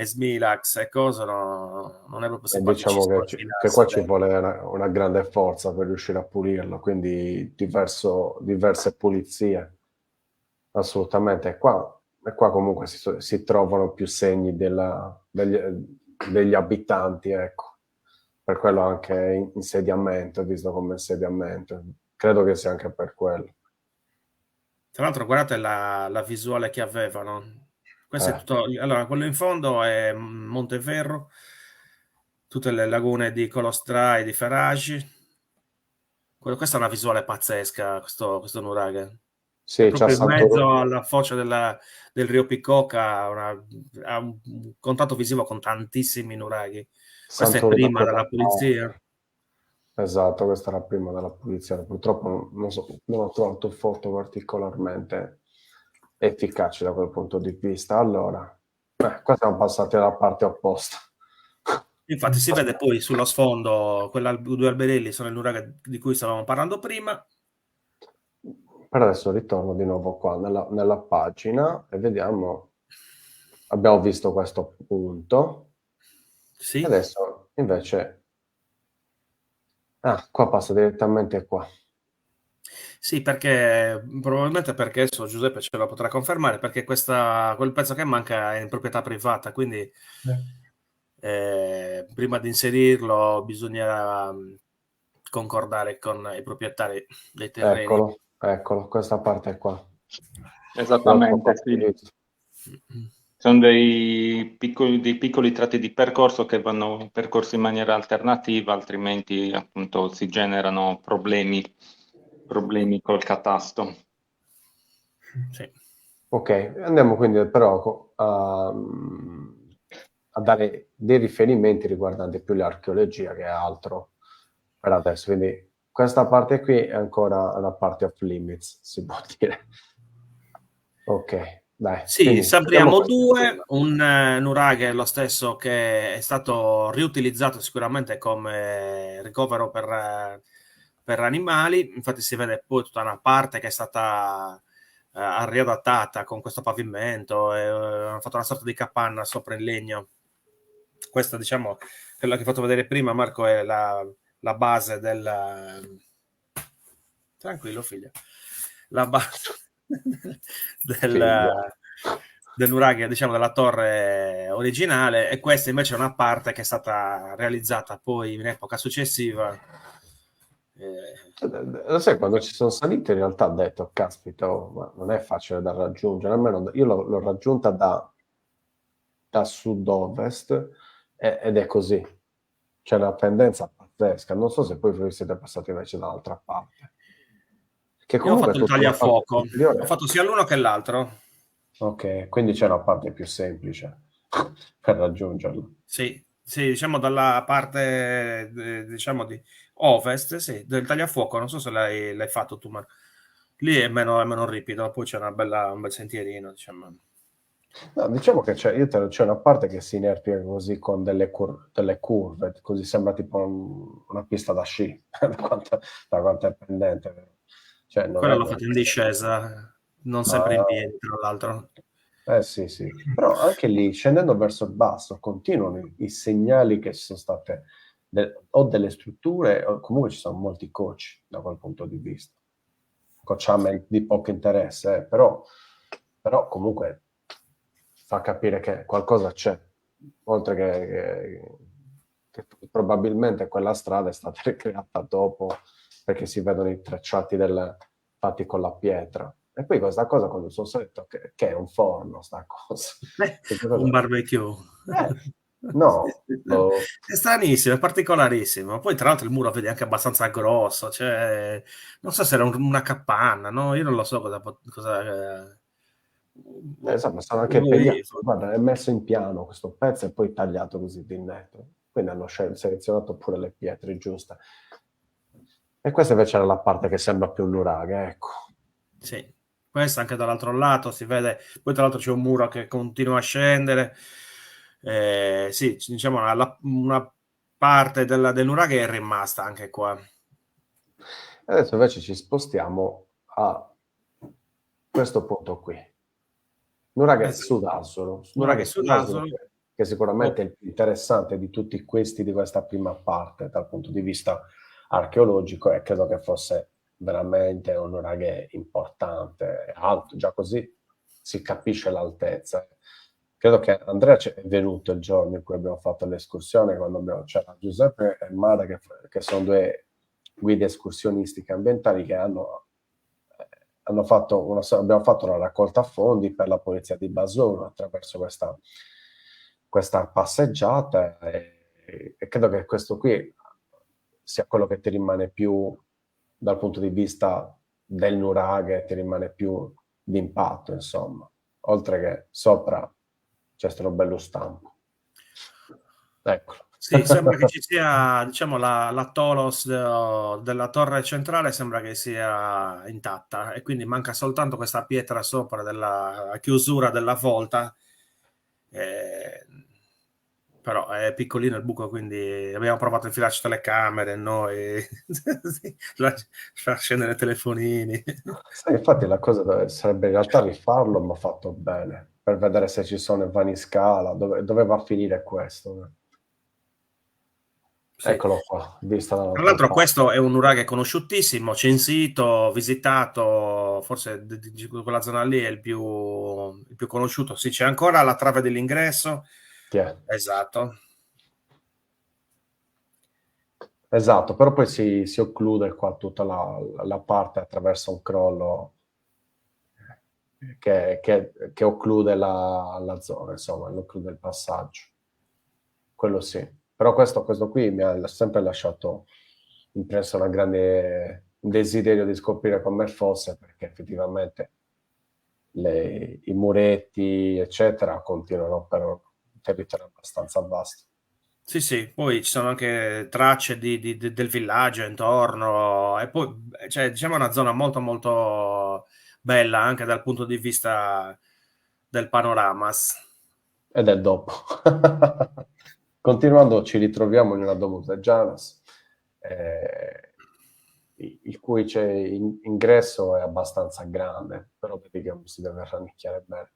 Speaker 2: Smilax e cosa non è proprio
Speaker 1: E diciamo
Speaker 2: simpaticissimo
Speaker 1: che
Speaker 2: affidarsi
Speaker 1: qua ci
Speaker 2: dentro.
Speaker 1: vuole una grande forza per riuscire a pulirlo, quindi diverse pulizie, assolutamente. E qua comunque si trovano più segni degli abitanti, ecco. Per quello anche insediamento, è visto come insediamento. Credo che sia anche per quello.
Speaker 2: Tra l'altro, guardate la visuale che avevano. Questo è
Speaker 1: Eh,
Speaker 2: tutto. Allora, quello in fondo è Monteferro, tutte le lagune di Colostra e di Ferragi. Questa è una visuale pazzesca, questo nuraghe. È
Speaker 1: sì, c'è
Speaker 2: proprio in mezzo
Speaker 1: Santo,
Speaker 2: alla foce del Rio Picocca, ha un contatto visivo con tantissimi nuraghi. Questa è
Speaker 1: Santo
Speaker 2: prima
Speaker 1: Rocco
Speaker 2: della pulizia.
Speaker 1: Esatto, questa era prima della pulizia. Purtroppo non ho trovato foto particolarmente efficaci da quel punto di vista. Allora, qua siamo passati alla parte opposta.
Speaker 2: Infatti si vede poi sullo sfondo due alberelli, sono il nuraghe di cui stavamo parlando prima.
Speaker 1: Per adesso ritorno di nuovo qua nella pagina e vediamo. Abbiamo visto questo punto. E
Speaker 2: Sì,
Speaker 1: adesso invece, qua passa direttamente qua.
Speaker 2: sì, perché probabilmente perché adesso Giuseppe ce lo potrà confermare, perché quel pezzo che manca è in proprietà privata, quindi prima di inserirlo bisognerà concordare con i proprietari dei terreni.
Speaker 1: Eccolo, questa parte qua. L'altro
Speaker 3: Esattamente,
Speaker 1: parte
Speaker 3: sì.
Speaker 1: di-
Speaker 3: Sono dei piccoli tratti di percorso che vanno percorsi in maniera alternativa, altrimenti appunto si generano problemi col catasto.
Speaker 2: Sì.
Speaker 1: Ok, andiamo quindi però a dare dei riferimenti riguardanti più l'archeologia che altro per adesso. Quindi questa parte qui è ancora una parte off limits, si può dire. Ok, dai,
Speaker 2: Sì,
Speaker 1: quindi vediamo
Speaker 2: Sampriamo
Speaker 1: queste
Speaker 2: 2,
Speaker 1: due.
Speaker 2: un nuraghe lo stesso che è stato riutilizzato sicuramente come ricovero per animali, infatti si vede poi tutta una parte che è stata riadattata con questo pavimento, e hanno fatto una sorta di capanna sopra in legno. Questa, diciamo, quella che ho fatto vedere prima, Marco, è la base Tranquillo, figlio. La base del,
Speaker 1: Figlio.
Speaker 2: del nuraghe, diciamo, della torre originale, e questa invece è una parte che è stata realizzata poi in epoca successiva.
Speaker 1: Lo sai, quando ci sono salito in realtà ho detto, caspita, ma non è facile da raggiungere, almeno io l'ho raggiunta da sud-ovest ed è così. C'è una pendenza pazzesca. Non so se poi voi siete passati invece dall'altra parte. Che
Speaker 2: Io ho
Speaker 1: comunque è
Speaker 2: fatto il
Speaker 1: tutta una parte
Speaker 2: tagliafuoco, ho
Speaker 1: superiore.
Speaker 2: fatto sia l'uno che l'altro.
Speaker 1: Ok, quindi c'è una parte più semplice per raggiungerlo.
Speaker 2: Sì, sì, diciamo dalla parte, diciamo di ovest, sì, del tagliafuoco, non so se l'hai fatto tu, ma lì è meno ripido, poi c'è un bel sentierino, diciamo.
Speaker 1: No, diciamo che c'è una parte che si inerpica così con delle curve, così sembra tipo una pista da sci, da quanto è pendente. Vero? Cioè, non
Speaker 2: Quella
Speaker 1: è
Speaker 2: l'ho
Speaker 1: una
Speaker 2: fatta in
Speaker 1: pista da sci.
Speaker 2: discesa, non sempre in
Speaker 1: Ah,
Speaker 2: piedi, tra l'altro.
Speaker 1: sì, sì. Però anche lì, scendendo verso il basso, continuano i segnali che ci sono state o delle strutture, o comunque ci sono molti coach da quel punto di vista. Coach di poco interesse, però comunque fa capire che qualcosa c'è, oltre che probabilmente quella strada è stata ricreata dopo, perché si vedono i tracciati fatti con la pietra. E poi questa cosa quando sono detto che è un forno, sta cosa.
Speaker 2: Un barbecue.
Speaker 1: No,
Speaker 2: È stranissimo, è particolarissimo. Poi tra l'altro il muro vedi anche abbastanza grosso, cioè non so se era una capanna, no? Io non lo so cosa
Speaker 1: insomma, sono anche impegnati. Guarda, è messo in piano questo pezzo e poi tagliato così di netto. Quindi hanno selezionato pure le pietre giuste. E questa invece era la parte che sembra più un nuraghe, ecco.
Speaker 2: Sì, questo anche dall'altro lato si vede, poi tra l'altro c'è un muro che continua a scendere. Sì, diciamo una parte del nuraghe è rimasta anche qua.
Speaker 1: Adesso invece ci spostiamo a questo punto qui. Nuraghe Sudasolo. Nuraghe Sudasolo che sicuramente è il più interessante di tutti questi di questa prima parte dal punto di vista archeologico e credo che fosse veramente un nuraghe importante, alto, già così si capisce l'altezza. Credo che Andrea è venuto il giorno in cui abbiamo fatto l'escursione, quando c'era Giuseppe e Mara, che sono due guide escursionistiche ambientali che abbiamo fatto una raccolta fondi per la polizia di Basone attraverso questa passeggiata e credo che questo qui sia quello che ti rimane più dal punto di vista del nuraghe, ti rimane più d'impatto, insomma, oltre che sopra c'è stato un bello stampo. Eccolo.
Speaker 2: Sì, sembra che ci sia, diciamo, la tolos della torre centrale sembra che sia intatta e quindi manca soltanto questa pietra sopra della chiusura della volta. Però è piccolino il buco, quindi abbiamo provato a infilarci telecamere noi, far scendere i telefonini.
Speaker 1: Sì, infatti la cosa sarebbe in realtà rifarlo, ma fatto bene, per vedere se ci sono i vani scala, dove va a finire questo.
Speaker 2: Sì.
Speaker 1: Eccolo qua, vista
Speaker 2: tra l'altro questo è un nuraghe conosciutissimo, censito, visitato, forse di quella zona lì è il più conosciuto. Sì, c'è ancora la trave dell'ingresso. Esatto.
Speaker 1: Esatto, però poi si occlude qua tutta la parte attraverso un crollo che occlude la zona, insomma, occlude il passaggio. Quello sì. Però questo qui mi ha sempre lasciato impresso un grande desiderio di scoprire come fosse, perché effettivamente i muretti, eccetera, continuano per un territorio abbastanza vasto.
Speaker 2: Sì, sì, poi ci sono anche tracce del villaggio intorno e poi cioè, diciamo è una zona molto molto bella anche dal punto di vista del panorama.
Speaker 1: E del dopo. Continuando ci ritroviamo in una Domus de Janas, il cui ingresso è abbastanza grande, però vedi che si deve rannicchiare bene.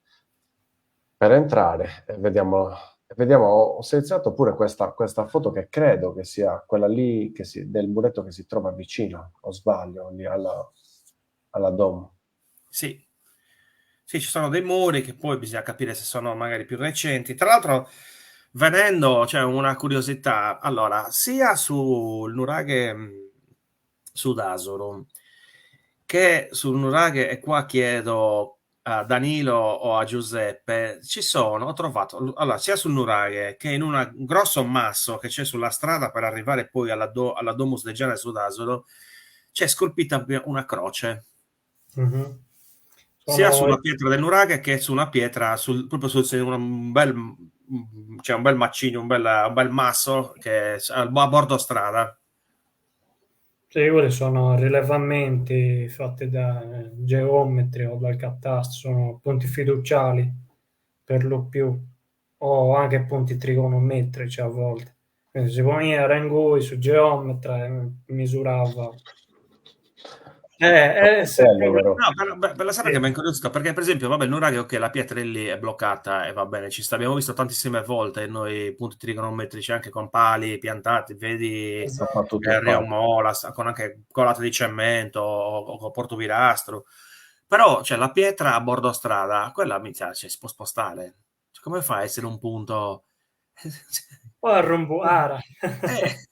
Speaker 1: Per entrare, vediamo, ho selezionato pure questa foto che credo che sia quella lì del muretto che si trova vicino, o sbaglio, lì alla Dom.
Speaker 2: Sì. Sì, ci sono dei muri che poi bisogna capire se sono magari più recenti. Tra l'altro, venendo, c'è una curiosità. Allora, sia sul nuraghe Sudasolo che sul nuraghe, e qua chiedo a Danilo o a Giuseppe, ho trovato, allora, sia sul nuraghe che in un grosso ammasso che c'è sulla strada per arrivare poi alla Domus de Giana Sudasolo, c'è scolpita una croce.
Speaker 4: Mm-hmm.
Speaker 2: Sia sulla pietra del nuraghe che su una pietra, proprio su un bel macigno, un bel masso che è a bordo strada.
Speaker 4: Sì, quelli sono rilevamenti fatti da geometri o dal catasto, sono punti fiduciali per lo più, o anche punti trigonometrici a volte. Quindi si può venire in cui su geometra e misurava.
Speaker 2: No, per la sapere che mi incuriosisco, perché per esempio, vabbè, il nuraghe, ok, la pietra lì è bloccata e va bene, ci sta, abbiamo visto tantissime volte noi punti trigonometrici anche con pali piantati, vedi Rio Mola, con anche colate di cemento o con portovirastro, però cioè, la pietra a bordo strada, quella si può spostare, cioè, come fa a essere un punto...
Speaker 4: O a rombuara.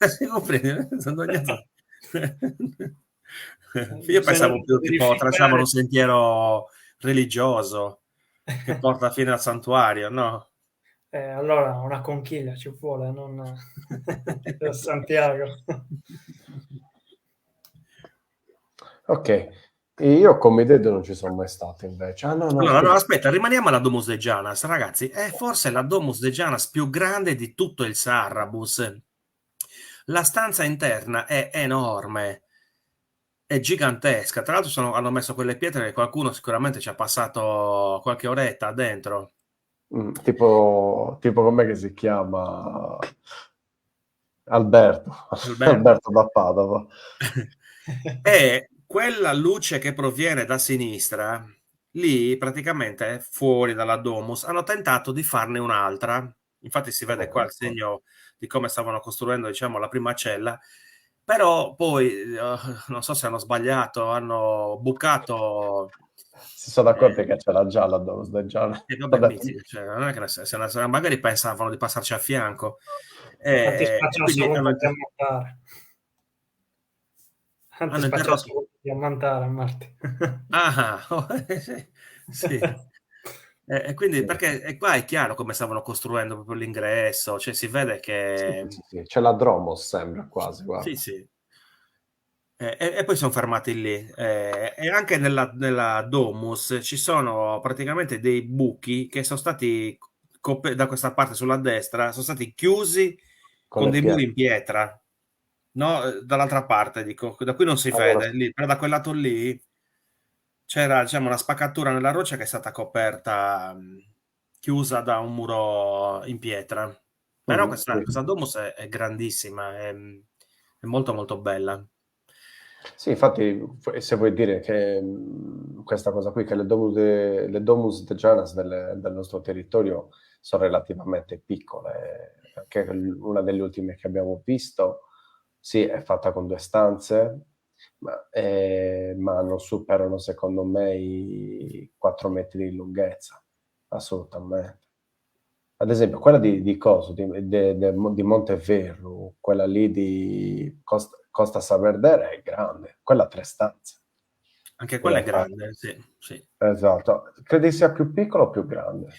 Speaker 2: Si comprende, sono Io pensavo
Speaker 4: non
Speaker 2: più tipo tracciavano
Speaker 4: verificare.
Speaker 2: un sentiero religioso che porta fino al santuario, no?
Speaker 4: Allora una conchiglia ci vuole, non a Santiago.
Speaker 1: Ok, e io con Midedo non ci sono mai stato invece. Ah no, no,
Speaker 2: Allora, no,
Speaker 1: scusa.
Speaker 2: aspetta, rimaniamo alla Domus de Gianas, ragazzi. È forse la Domus de Gianas più grande di tutto il Sarrabus. La stanza interna è enorme, è gigantesca. Tra l'altro hanno messo quelle pietre che qualcuno sicuramente ci ha passato qualche oretta dentro.
Speaker 1: Tipo com'è che si chiama? Alberto,
Speaker 2: Alberto.
Speaker 1: Alberto da Padova.
Speaker 2: E quella luce che proviene da sinistra, lì praticamente fuori dalla Domus, hanno tentato di farne un'altra. Infatti si vede qua il
Speaker 1: Ecco.
Speaker 2: segno di come stavano costruendo, diciamo, la prima cella. Però poi, non so se hanno sbagliato, hanno bucato.
Speaker 1: Si sono accorti che c'era già la Domus del Gianas.
Speaker 2: E vabbè, cioè, non è che magari pensavano di passarci a fianco.
Speaker 4: Anti
Speaker 2: E
Speaker 4: spacciano
Speaker 2: quindi
Speaker 4: secondo di ammantare. Anti
Speaker 2: hanno
Speaker 4: spacciano
Speaker 2: interrotto.
Speaker 4: secondo di ammantare, Marti.
Speaker 2: Ah, sì, sì. E quindi, perché qua è chiaro come stavano costruendo proprio l'ingresso, cioè si vede
Speaker 1: Sì,
Speaker 2: che.
Speaker 1: sì, sì. C'è la Dromos, sembra quasi,
Speaker 2: Sì,
Speaker 1: guarda.
Speaker 2: sì. E poi sono fermati lì. E anche nella Domus ci sono praticamente dei buchi che sono stati da questa parte sulla destra, sono stati chiusi
Speaker 1: Con
Speaker 2: con
Speaker 1: le
Speaker 2: dei muri
Speaker 1: pietre.
Speaker 2: in pietra, no? Dall'altra parte, dico, da qui non si
Speaker 1: Allora,
Speaker 2: vede, lì, però da quel lato lì c'era, diciamo, una spaccatura nella roccia che è stata coperta, chiusa da un muro in pietra. Però
Speaker 1: sì.
Speaker 2: questa Domus è grandissima, è molto molto bella.
Speaker 1: Sì, infatti, se vuoi dire che questa cosa qui, che le Domus de Gianas del nostro territorio sono relativamente piccole, perché una delle ultime che abbiamo visto, sì, è fatta con 2 stanze, ma non superano, secondo me, i 4 metri di lunghezza, assolutamente. Ad esempio, quella di Coso, di Monteverru, quella lì di Costa Saverdera è grande, quella ha 3 stanze.
Speaker 2: Anche quella
Speaker 1: Quella
Speaker 2: è
Speaker 1: è fatta.
Speaker 2: grande, sì, sì.
Speaker 1: Esatto. Credi sia più piccola o più grande?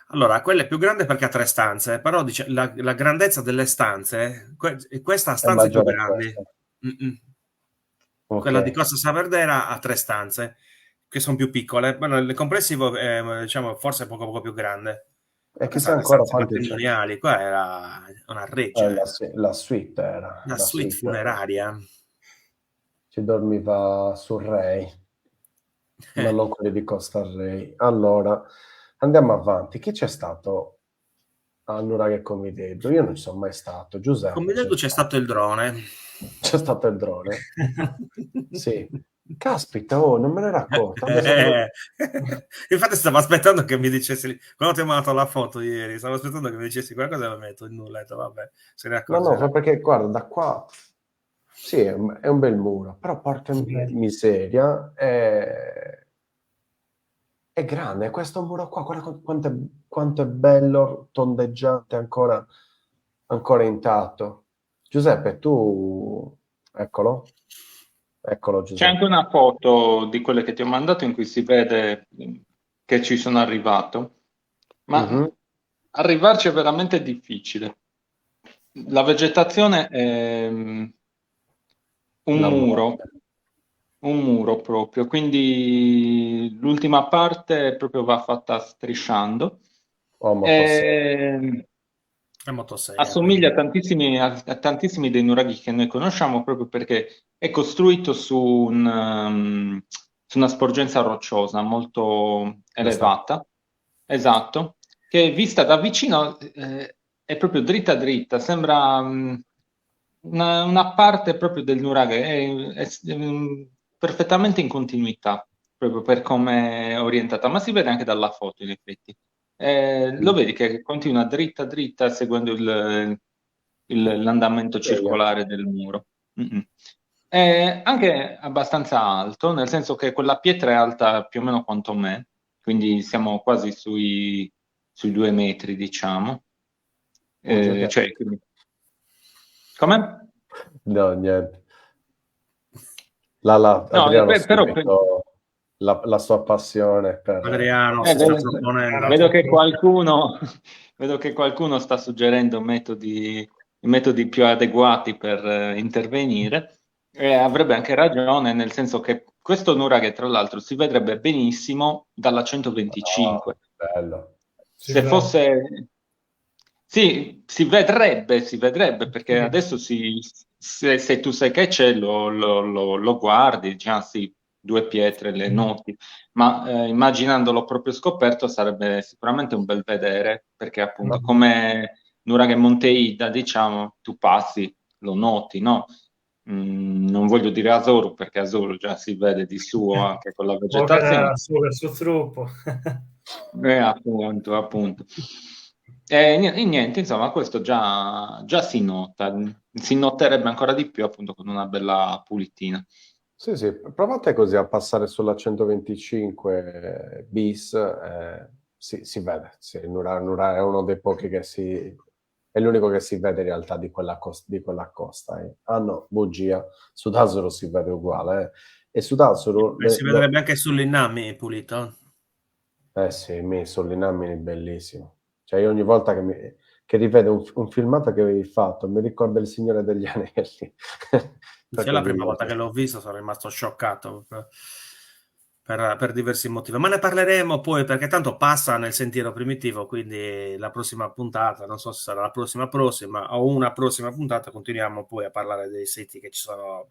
Speaker 2: Allora, quella è più grande perché ha 3 stanze, però dice, la grandezza delle stanze, questa ha
Speaker 1: È
Speaker 2: stanze più
Speaker 1: maggiore
Speaker 2: grandi.
Speaker 1: questa. Ok.
Speaker 2: Quella di Costa Saverdera ha 3 stanze, che sono più piccole. Bueno, il complessivo è, diciamo, forse poco più grande.
Speaker 1: E
Speaker 2: Ma queste
Speaker 1: chissà
Speaker 2: sono le
Speaker 1: ancora
Speaker 2: stanze
Speaker 1: quanti c'è.
Speaker 2: matrimoniali, qua era una reggia,
Speaker 1: La suite era,
Speaker 2: la
Speaker 1: la
Speaker 2: suite
Speaker 1: suite.
Speaker 2: funeraria.
Speaker 1: Ci dormiva sul Rei, ma non quelli di Costa Rei. Allora, andiamo avanti. Chi c'è stato a Nuraghe Comiteto? Io non ci sono mai stato.
Speaker 2: Con
Speaker 1: Giuseppe c'è
Speaker 2: Mileto c'è stato
Speaker 1: stato.
Speaker 2: il drone.
Speaker 1: C'è stato il drone? Sì. Caspita, oh, non me ne ero accorto. Adesso
Speaker 2: Infatti stavo aspettando che mi dicessi, quando ti ho mandato la foto ieri, stavo aspettando che mi dicessi qualcosa e lo metto in nulla, vabbè, se ne
Speaker 1: No, no,
Speaker 2: accorgerà.
Speaker 1: perché guarda, da qua sì, è un bel muro, però porca miseria, è grande. Questo muro qua, guarda quanto è bello, tondeggiante, ancora intatto. Giuseppe, tu, eccolo, eccolo
Speaker 3: C'è anche
Speaker 1: Giuseppe.
Speaker 3: una foto di quelle che ti ho mandato in cui si vede che ci sono arrivato, ma
Speaker 1: Mhm.
Speaker 3: arrivarci è veramente difficile. La vegetazione è un
Speaker 1: La
Speaker 3: muro,
Speaker 1: morte.
Speaker 3: un muro proprio, quindi l'ultima parte proprio va fatta strisciando.
Speaker 1: Oh, motosega.
Speaker 3: E
Speaker 2: È motosega,
Speaker 3: assomiglia
Speaker 2: quindi.
Speaker 3: a tantissimi dei nuraghi che noi conosciamo proprio perché è costruito su una sporgenza rocciosa molto
Speaker 1: Questa
Speaker 3: elevata, esatto, che vista da vicino è proprio dritta dritta, sembra una parte proprio del nuraghe, perfettamente in continuità, proprio per come è orientata, ma si vede anche dalla foto in effetti. Lo vedi che continua dritta dritta seguendo l'andamento
Speaker 1: sega.
Speaker 3: circolare del muro. Mm-mm. È anche abbastanza alto, nel senso che quella pietra è alta più o meno quanto me, quindi siamo quasi sui 2 metri, diciamo.
Speaker 1: Giuseppe.
Speaker 3: Come?
Speaker 1: No, niente. Adriano ha
Speaker 3: però
Speaker 1: subito la sua passione per...
Speaker 2: Adriano si sta proponendo.
Speaker 3: Vedo che qualcuno sta suggerendo metodi più adeguati per intervenire, e avrebbe anche ragione, nel senso che questo nuraghe, tra l'altro, si vedrebbe benissimo dalla 125.
Speaker 1: Bello.
Speaker 3: Se fosse... Sì, si vedrebbe, perché adesso se tu sai che c'è, lo guardi, diciamo, sì, due pietre, le noti, ma immaginandolo proprio scoperto sarebbe sicuramente un bel vedere, perché appunto come nuraghe Monteida, diciamo, tu passi, lo noti, no? Non voglio dire Azoru, perché Azoru già si vede di suo anche con la vegetazione.
Speaker 4: Su truppo.
Speaker 3: Appunto. E niente, insomma, questo già si nota, si noterebbe ancora di più appunto con una bella pulitina.
Speaker 1: Sì, provate così a passare sulla 125 bis, si vede. Sì, Nura è uno dei pochi è l'unico che si vede in realtà di quella costa. Ah no, bugia, su Dasuro si vede uguale. E su Dasuro...
Speaker 2: si vedrebbe anche sull'Inami pulito.
Speaker 1: Sì, sull'Inami è bellissimo. Cioè io ogni volta che rivedo un filmato che avevi fatto, mi ricorda Il Signore degli Anelli.
Speaker 2: È la prima volta che l'ho visto, sono rimasto scioccato per diversi motivi. Ma ne parleremo poi, perché tanto passa nel sentiero primitivo, quindi la prossima puntata, non so se sarà la prossima o una prossima puntata, continuiamo poi a parlare dei siti che ci sono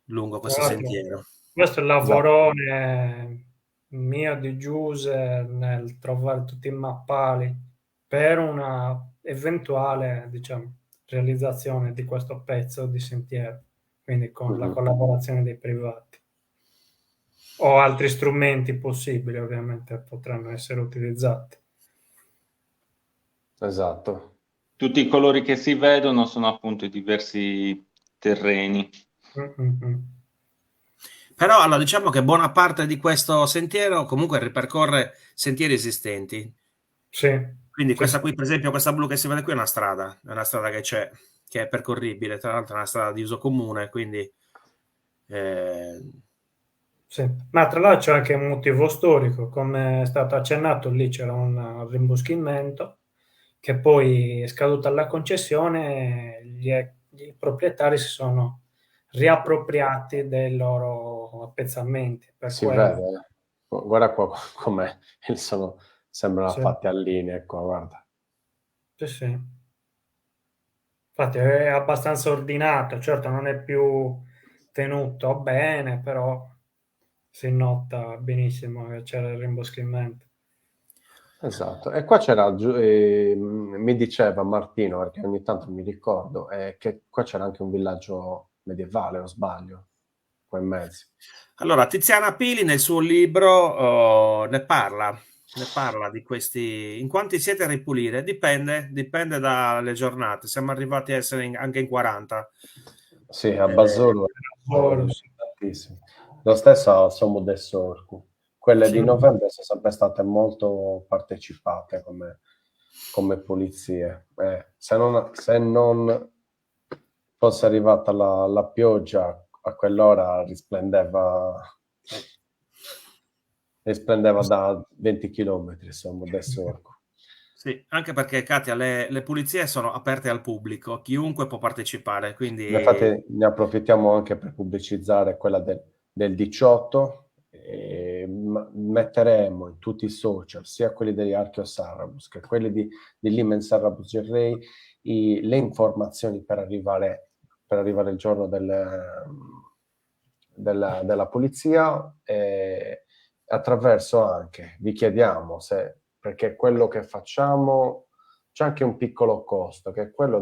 Speaker 2: lungo questo sentiero.
Speaker 4: Questo è il lavorone mio di Giuse nel trovare tutti i mappali per una eventuale, diciamo, realizzazione di questo pezzo di sentiero, quindi con la collaborazione dei privati o altri strumenti possibili, ovviamente potranno essere utilizzati.
Speaker 1: Esatto.
Speaker 3: Tutti i colori che si vedono sono appunto i diversi terreni.
Speaker 2: Però allora diciamo che buona parte di questo sentiero comunque ripercorre sentieri esistenti.
Speaker 4: Sì.
Speaker 2: Quindi questa qui, per esempio, questa blu che si vede qui è una strada che c'è, che è percorribile, tra l'altro è una strada di uso comune, quindi...
Speaker 4: Sì. Ma tra l'altro c'è anche un motivo storico, come è stato accennato, lì c'era un rimboschimento che poi è scaduta la concessione, i proprietari si sono riappropriati dei loro appezzamenti.
Speaker 1: Si vede, guarda qua com'è, sembrano
Speaker 4: Sì.
Speaker 1: fatti a linea, qua, guarda.
Speaker 4: Sì. Infatti è abbastanza ordinato, certo non è più tenuto bene, però si nota benissimo che c'era il rimboschimento.
Speaker 1: Esatto, e qua c'era, mi diceva Martino, perché ogni tanto mi ricordo, che qua c'era anche un villaggio medievale, o sbaglio, qua in mezzo.
Speaker 2: Allora, Tiziana Pili nel suo libro ne parla di questi. In quanti siete a ripulire? Dipende dalle giornate. Siamo arrivati a essere anche in 40.
Speaker 1: Sì, a Basolo
Speaker 4: Sì.
Speaker 1: tantissimi. Lo stesso a Sommo del Sorcu. Quelle di novembre sono sempre state molto partecipate come pulizie. Se non fosse arrivata la pioggia, a quell'ora risplendeva da 20 chilometri, Sommo del Sorcu.
Speaker 2: Sì, anche perché, Katia, le pulizie sono aperte al pubblico, chiunque può partecipare, quindi...
Speaker 1: Infatti ne approfittiamo anche per pubblicizzare quella del 18, metteremo in tutti i social, sia quelli degli Archeo Sarrabus che quelli di Limen Sarrabus Gerrei, le informazioni per arrivare il giorno della pulizia, attraverso anche, vi chiediamo se, perché quello che facciamo c'è anche un piccolo costo, che è quello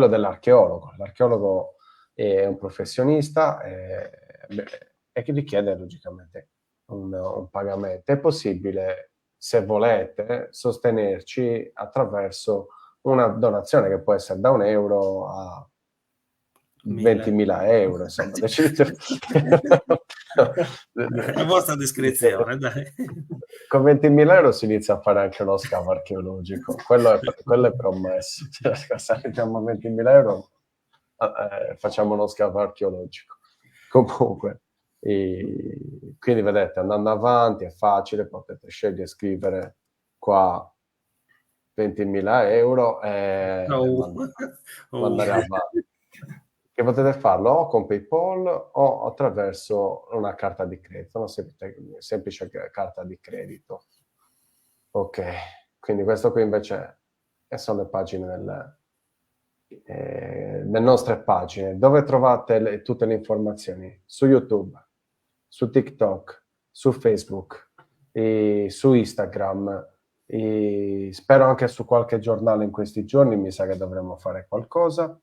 Speaker 1: dell'archeologo. L'archeologo è un professionista e che richiede logicamente un pagamento. È possibile, se volete, sostenerci attraverso una donazione che può essere da €1 a 20.000 euro, insomma.
Speaker 2: A vostra descrizione, dai.
Speaker 1: Con 20.000 euro si inizia a fare anche uno scavo archeologico, quello è promesso. Se arriviamo a 20.000 euro facciamo uno scavo archeologico. Comunque, quindi vedete, andando avanti è facile, potete scegliere di scrivere qua 20.000 euro e mandare avanti. Che potete farlo o con PayPal o attraverso una carta di credito, una semplice carta di credito. Ok, quindi questo qui invece sono le pagine le nostre pagine, dove trovate tutte le informazioni su YouTube, su TikTok, su Facebook, su Instagram, spero anche su qualche giornale in questi giorni, mi sa che dovremmo fare qualcosa.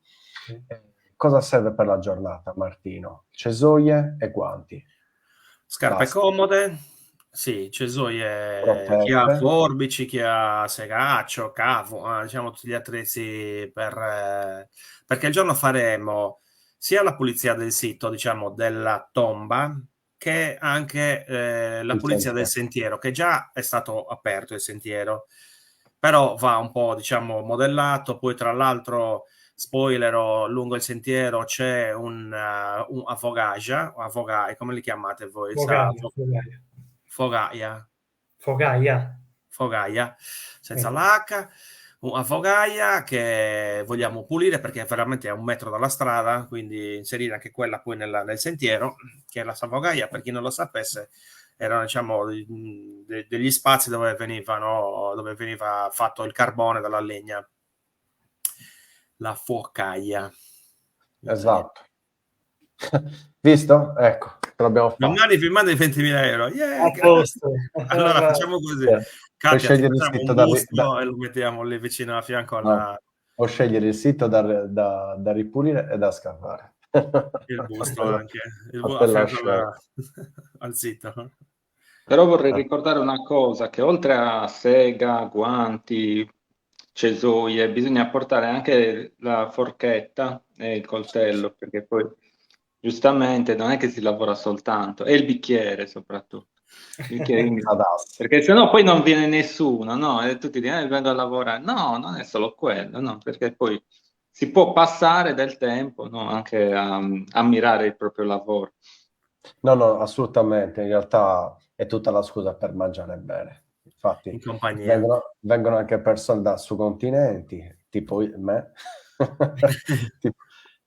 Speaker 1: Cosa serve per la giornata, Martino? Cesoie e guanti.
Speaker 2: Scarpe
Speaker 1: Basta.
Speaker 2: comode, sì, cesoie,
Speaker 1: Protette.
Speaker 2: chi ha forbici, chi ha segaccio, cavo, diciamo tutti gli attrezzi perché il giorno faremo sia la pulizia del sito, diciamo, della tomba, che anche la pulizia del sentiero, che già è stato aperto il sentiero, però va un po', diciamo, modellato. Poi tra l'altro, spoilerò, lungo il sentiero c'è un affogaia, come li chiamate voi? Fogaia, senza l'H, un affogaia che vogliamo pulire perché veramente è 1 metro dalla strada, quindi inserire anche quella poi nel sentiero, che è la affogaia, per chi non lo sapesse, erano, diciamo, degli spazi dove veniva fatto il carbone dalla legna. La focaia.
Speaker 1: Esatto. Visto? Ecco, te l'abbiamo fatto.
Speaker 2: Non mandi 20.000 euro. Yeah, allora facciamo così. Katia, ti facciamo un busto e lo mettiamo lì vicino a fianco alla...
Speaker 1: O scegliere il sito da ripulire e da scavare.
Speaker 2: Il busto anche. A fianco al sito.
Speaker 3: Però vorrei ricordare una cosa, che oltre a sega, guanti, cesoie, bisogna portare anche la forchetta e il coltello, perché poi giustamente non è che si lavora soltanto, e il bicchiere soprattutto. Perché sennò poi non viene nessuno, no? E tutti dicono, vengo a lavorare. No, non è solo quello, no? Perché poi si può passare del tempo, no? Anche a ammirare il proprio lavoro.
Speaker 1: No, assolutamente. In realtà è tutta la scusa per mangiare bene. Infatti,
Speaker 2: in compagnia.
Speaker 1: Vengono anche persone da su continenti, tipo me,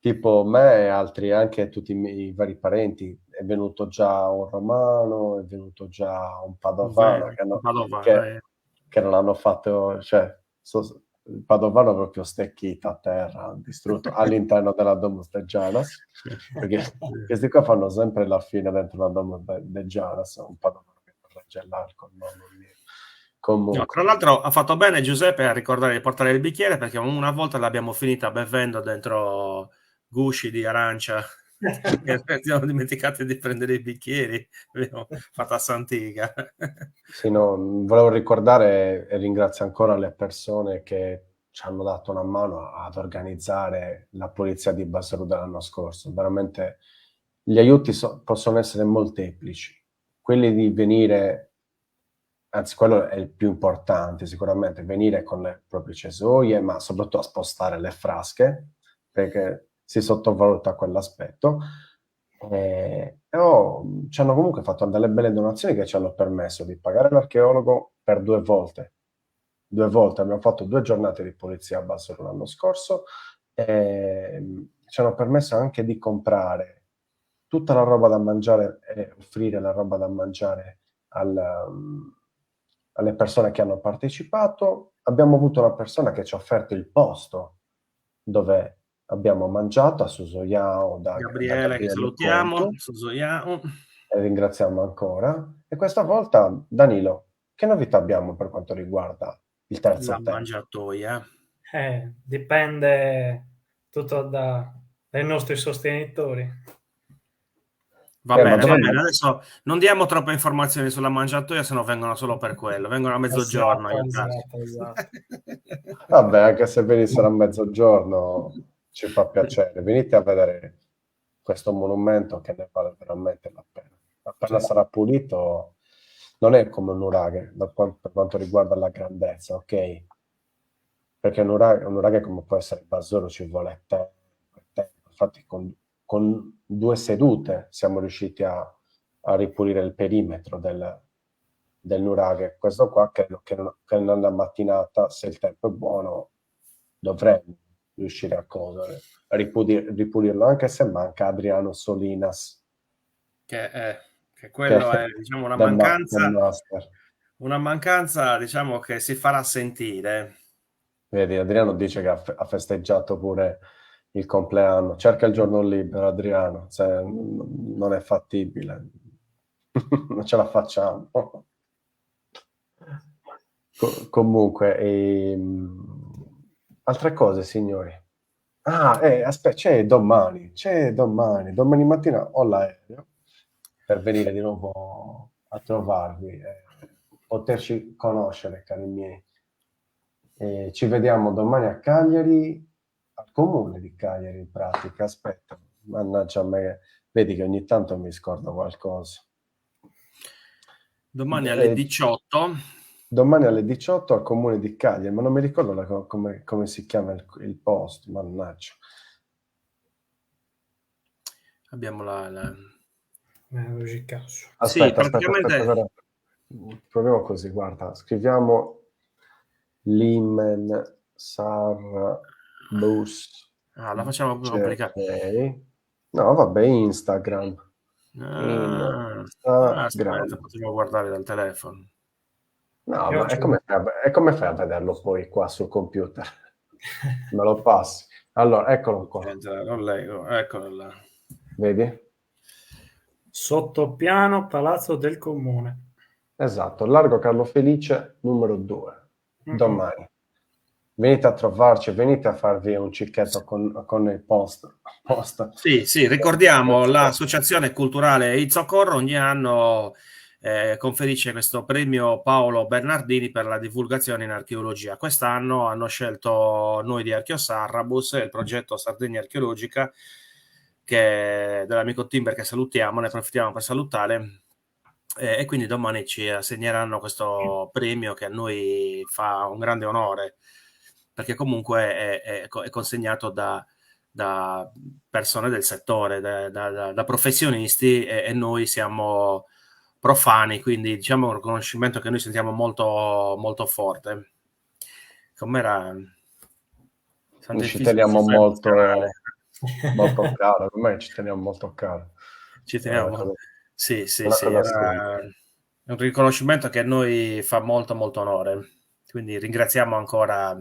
Speaker 1: tipo me e altri, anche tutti i vari parenti. È venuto già un romano, è venuto già un padovano che non hanno fatto, cioè, il padovano proprio stecchito a terra, distrutto all'interno della Domus de Janas, perché questi qua fanno sempre la fine dentro la Domus de Janas, un padovano che non regge l'alcol, comunque.
Speaker 2: No, tra l'altro ha fatto bene Giuseppe a ricordare di portare il bicchiere, perché una volta l'abbiamo finita bevendo dentro gusci di arancia e siamo dimenticati di prendere i bicchieri, abbiamo fatto a Santiga.
Speaker 1: Sì, no, volevo ricordare e ringrazio ancora le persone che ci hanno dato una mano ad organizzare la pulizia di Bassero dell'anno scorso. Veramente gli aiuti possono essere molteplici. Quelli di venire, anzi quello è il più importante sicuramente, venire con le proprie cesoie, ma soprattutto a spostare le frasche, perché si sottovaluta quell'aspetto. Ci hanno comunque fatto delle belle donazioni che ci hanno permesso di pagare l'archeologo per 2 volte. 2 volte, abbiamo fatto 2 giornate di pulizia a Bassero l'anno scorso e ci hanno permesso anche di comprare tutta la roba da mangiare e offrire la roba da mangiare alle persone che hanno partecipato. Abbiamo avuto una persona che ci ha offerto il posto dove abbiamo mangiato a Susoiao da
Speaker 2: Gabriele, che salutiamo, Susoiao.
Speaker 1: E ringraziamo ancora. E questa volta, Danilo, che novità abbiamo per quanto riguarda il terzo tempo?
Speaker 2: Mangiatoia.
Speaker 4: Dipende tutto dai nostri sostenitori.
Speaker 2: Va bene. Adesso non diamo troppe informazioni sulla mangiatoia, se no vengono solo per quello, vengono a mezzogiorno.
Speaker 4: Esatto.
Speaker 1: Vabbè, anche se venissero a mezzogiorno ci fa piacere. Venite a vedere questo monumento che ne vale veramente la pena. Appena sarà pulito, non è come un nuraghe per quanto riguarda la grandezza, ok? Perché un nuraghe come può essere Bassoro ci vuole tempo, infatti con 2 sedute siamo riusciti a ripulire il perimetro del nuraghe. Questo qua credo che nella mattinata, se il tempo è buono, dovremmo riuscire a ripulirlo, anche se manca Adriano Solinas,
Speaker 2: che quello è, diciamo, una mancanza, diciamo, che si farà sentire.
Speaker 1: Vedi, Adriano dice che ha festeggiato pure il compleanno. Cerca il giorno libero, Adriano, non è fattibile. Non ce la facciamo. Comunque, altre cose, signori. Aspetta, c'è domani mattina ho l'aereo per venire di nuovo a trovarvi, poterci conoscere, cari miei. Ci vediamo domani a Cagliari, al comune di Cagliari in pratica. Aspetta, mannaggia a me, vedi che ogni tanto mi scordo qualcosa.
Speaker 2: Domani alle 18.
Speaker 1: Domani alle 18 al comune di Cagliari, ma non mi ricordo come si chiama il posto, mannaggia.
Speaker 2: Abbiamo
Speaker 1: Aspetta. Proviamo così, guarda, scriviamo Limen Sarbus.
Speaker 2: La facciamo più complicata.
Speaker 1: No, vabbè, Instagram.
Speaker 2: Aspetta, potremmo guardare dal telefono.
Speaker 1: No, ma è come fai a vederlo poi qua sul computer? Me lo passi. Allora, eccolo qua.
Speaker 2: Non leggo, eccolo là.
Speaker 1: Vedi?
Speaker 4: Sottopiano Palazzo del Comune.
Speaker 1: Esatto, Largo Carlo Felice, numero 2. Domani. Venite a trovarci, venite a farvi un cicchetto con il post.
Speaker 2: Sì, ricordiamo, l'associazione culturale Izzocorro ogni anno conferisce questo premio Paolo Bernardini per la divulgazione in archeologia. Quest'anno hanno scelto noi di Archeosarrabus e il progetto Sardegna Archeologica, che dell'amico Timber, che salutiamo, ne approfittiamo per salutare, e quindi domani ci assegneranno questo premio che a noi fa un grande onore, perché comunque è consegnato da persone del settore, da professionisti, e noi siamo profani, quindi diciamo un riconoscimento che noi sentiamo molto, molto forte. Com'era?
Speaker 1: Ci teniamo molto caro, ormai ci teniamo molto caro.
Speaker 2: Ci teniamo, sì, è un riconoscimento che a noi fa molto, molto onore, quindi ringraziamo ancora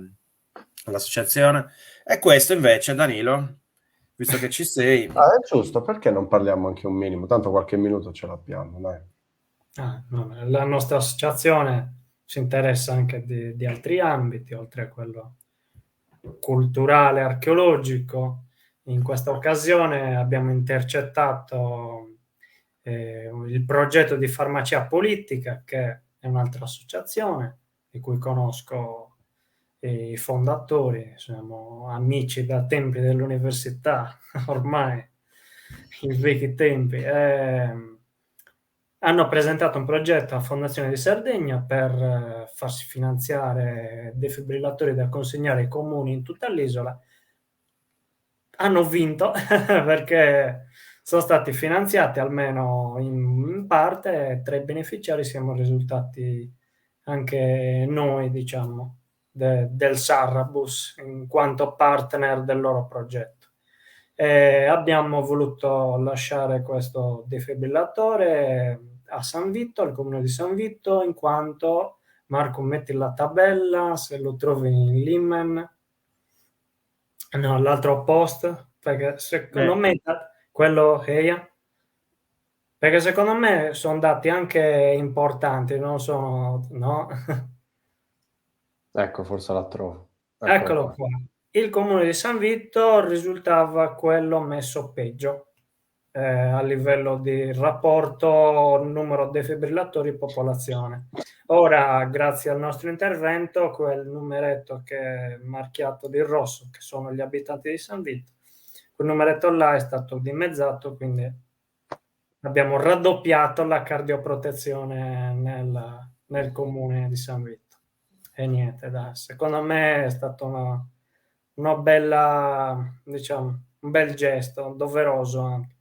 Speaker 2: l'associazione. E questo invece, Danilo, visto che ci sei...
Speaker 1: È giusto, perché non parliamo anche un minimo? Tanto qualche minuto ce l'abbiamo, dai.
Speaker 4: La nostra associazione si interessa anche di altri ambiti, oltre a quello culturale, archeologico. In questa occasione abbiamo intercettato il progetto di farmacia politica, che è un'altra associazione di cui conosco i fondatori, siamo amici da tempi dell'università, ormai in vecchi tempi. Hanno presentato un progetto a Fondazione di Sardegna per farsi finanziare defibrillatori da consegnare ai comuni in tutta l'isola. Hanno vinto perché sono stati finanziati almeno in parte, e tra i beneficiari siamo risultati anche noi, diciamo, del Sarrabus, in quanto partner del loro progetto. Abbiamo voluto lasciare questo defibrillatore a San Vito, al comune di San Vito, in quanto, Marco, metti la tabella se lo trovi in Limen, no, l'altro post, perché secondo me quello perché secondo me sono dati anche importanti, non sono, no?
Speaker 1: Ecco, forse la trovo.
Speaker 4: Eccolo qua. Il comune di San Vito risultava quello messo peggio a livello di rapporto numero defibrillatori popolazione. Ora, grazie al nostro intervento, quel numeretto che è marchiato di rosso, che sono gli abitanti di San Vito, quel numeretto là è stato dimezzato, quindi abbiamo raddoppiato la cardioprotezione nel comune di San Vito. E niente, dai, secondo me è stata una bella, diciamo, un bel gesto, doveroso anche.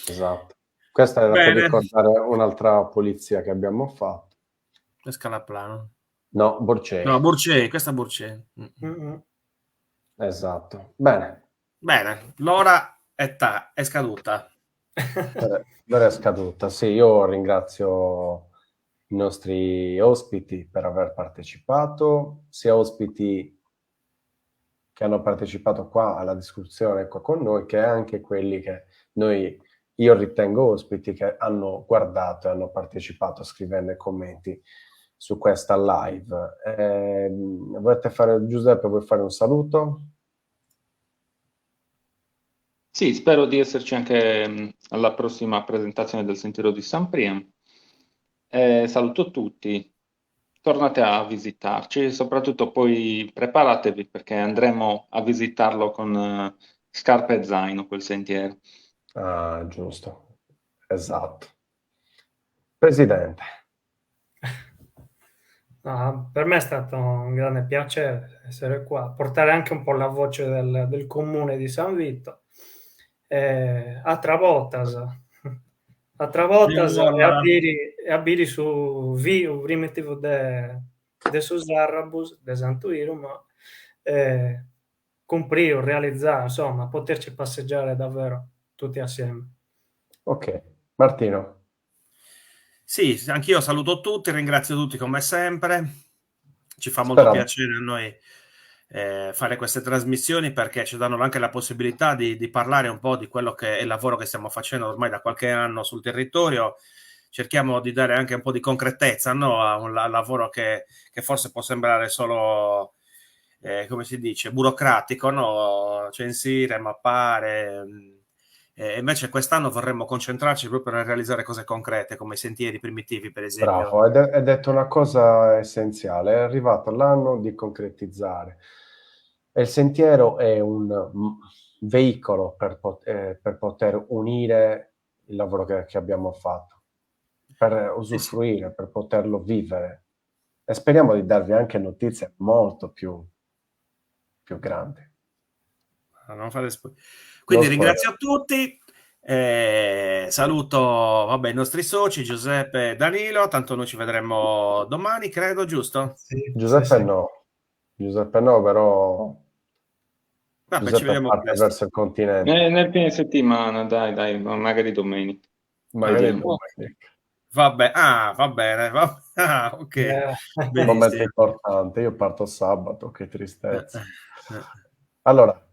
Speaker 1: Esatto. Questa era per ricordare un'altra pulizia che abbiamo fatto.
Speaker 2: Scalaplano.
Speaker 1: No, Borcei.
Speaker 2: No, Borcei, questa è Borcei.
Speaker 1: Esatto. Bene,
Speaker 2: l'ora è scaduta.
Speaker 1: l'ora è scaduta. Sì, io ringrazio i nostri ospiti per aver partecipato, sia ospiti che hanno partecipato qua alla discussione qua con noi, che anche quelli che io ritengo ospiti, che hanno guardato e hanno partecipato scrivendo i commenti su questa live. Giuseppe, vuoi fare un saluto?
Speaker 3: Sì, spero di esserci anche alla prossima presentazione del Sentiero di San Priamo. Saluto tutti, tornate a visitarci, soprattutto poi preparatevi perché andremo a visitarlo con scarpe e zaino, quel sentiero.
Speaker 1: Ah, giusto, esatto. Presidente.
Speaker 4: No, per me è stato un grande piacere essere qua, portare anche un po' la voce del comune di San Vito. A Travoltas e abiri su viu primitivo de sus arrabus, de Santuiro, ma cumplire, realizzare, insomma, poterci passeggiare davvero tutti assieme.
Speaker 1: Ok, Martino.
Speaker 2: Sì, anch'io saluto tutti, ringrazio tutti come sempre. Ci fa molto piacere a noi fare queste trasmissioni perché ci danno anche la possibilità di parlare un po' di quello che è il lavoro che stiamo facendo ormai da qualche anno sul territorio. Cerchiamo di dare anche un po' di concretezza, no? A un lavoro che forse può sembrare solo, come si dice, burocratico, no? Censire, mappare. Invece quest'anno vorremmo concentrarci proprio nel realizzare cose concrete, come i sentieri primitivi, per esempio.
Speaker 1: Bravo, hai detto una cosa essenziale, è arrivato l'anno di concretizzare. E il sentiero è un veicolo per poter unire il lavoro che abbiamo fatto, per usufruire, per poterlo vivere. E speriamo di darvi anche notizie molto più grandi.
Speaker 2: Non fare quindi ringrazio tutti, saluto i nostri soci Giuseppe e Danilo, tanto noi ci vedremo domani, credo, giusto?
Speaker 4: Sì,
Speaker 1: Giuseppe
Speaker 4: sì.
Speaker 1: Giuseppe no, però
Speaker 2: Giuseppe
Speaker 1: ci parte verso il continente.
Speaker 3: Nel fine settimana, dai, magari domenica.
Speaker 1: Magari domenica.
Speaker 2: Vabbè, va bene, ok.
Speaker 1: Un momento importante, io parto sabato, che tristezza. Allora,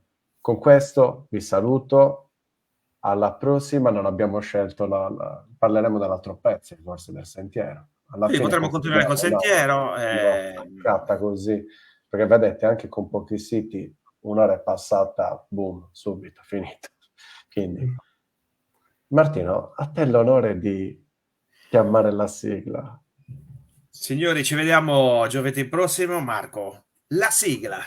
Speaker 1: con questo vi saluto, alla prossima. Non abbiamo scelto parleremo dell'altro pezzo, forse del sentiero. Alla fine
Speaker 2: potremmo continuare col sentiero.
Speaker 1: Scatta così, perché vedete, anche con pochi siti, un'ora è passata, boom, subito, finito. Quindi, Martino, a te l'onore di chiamare la sigla.
Speaker 2: Signori, ci vediamo giovedì prossimo. Marco, la sigla.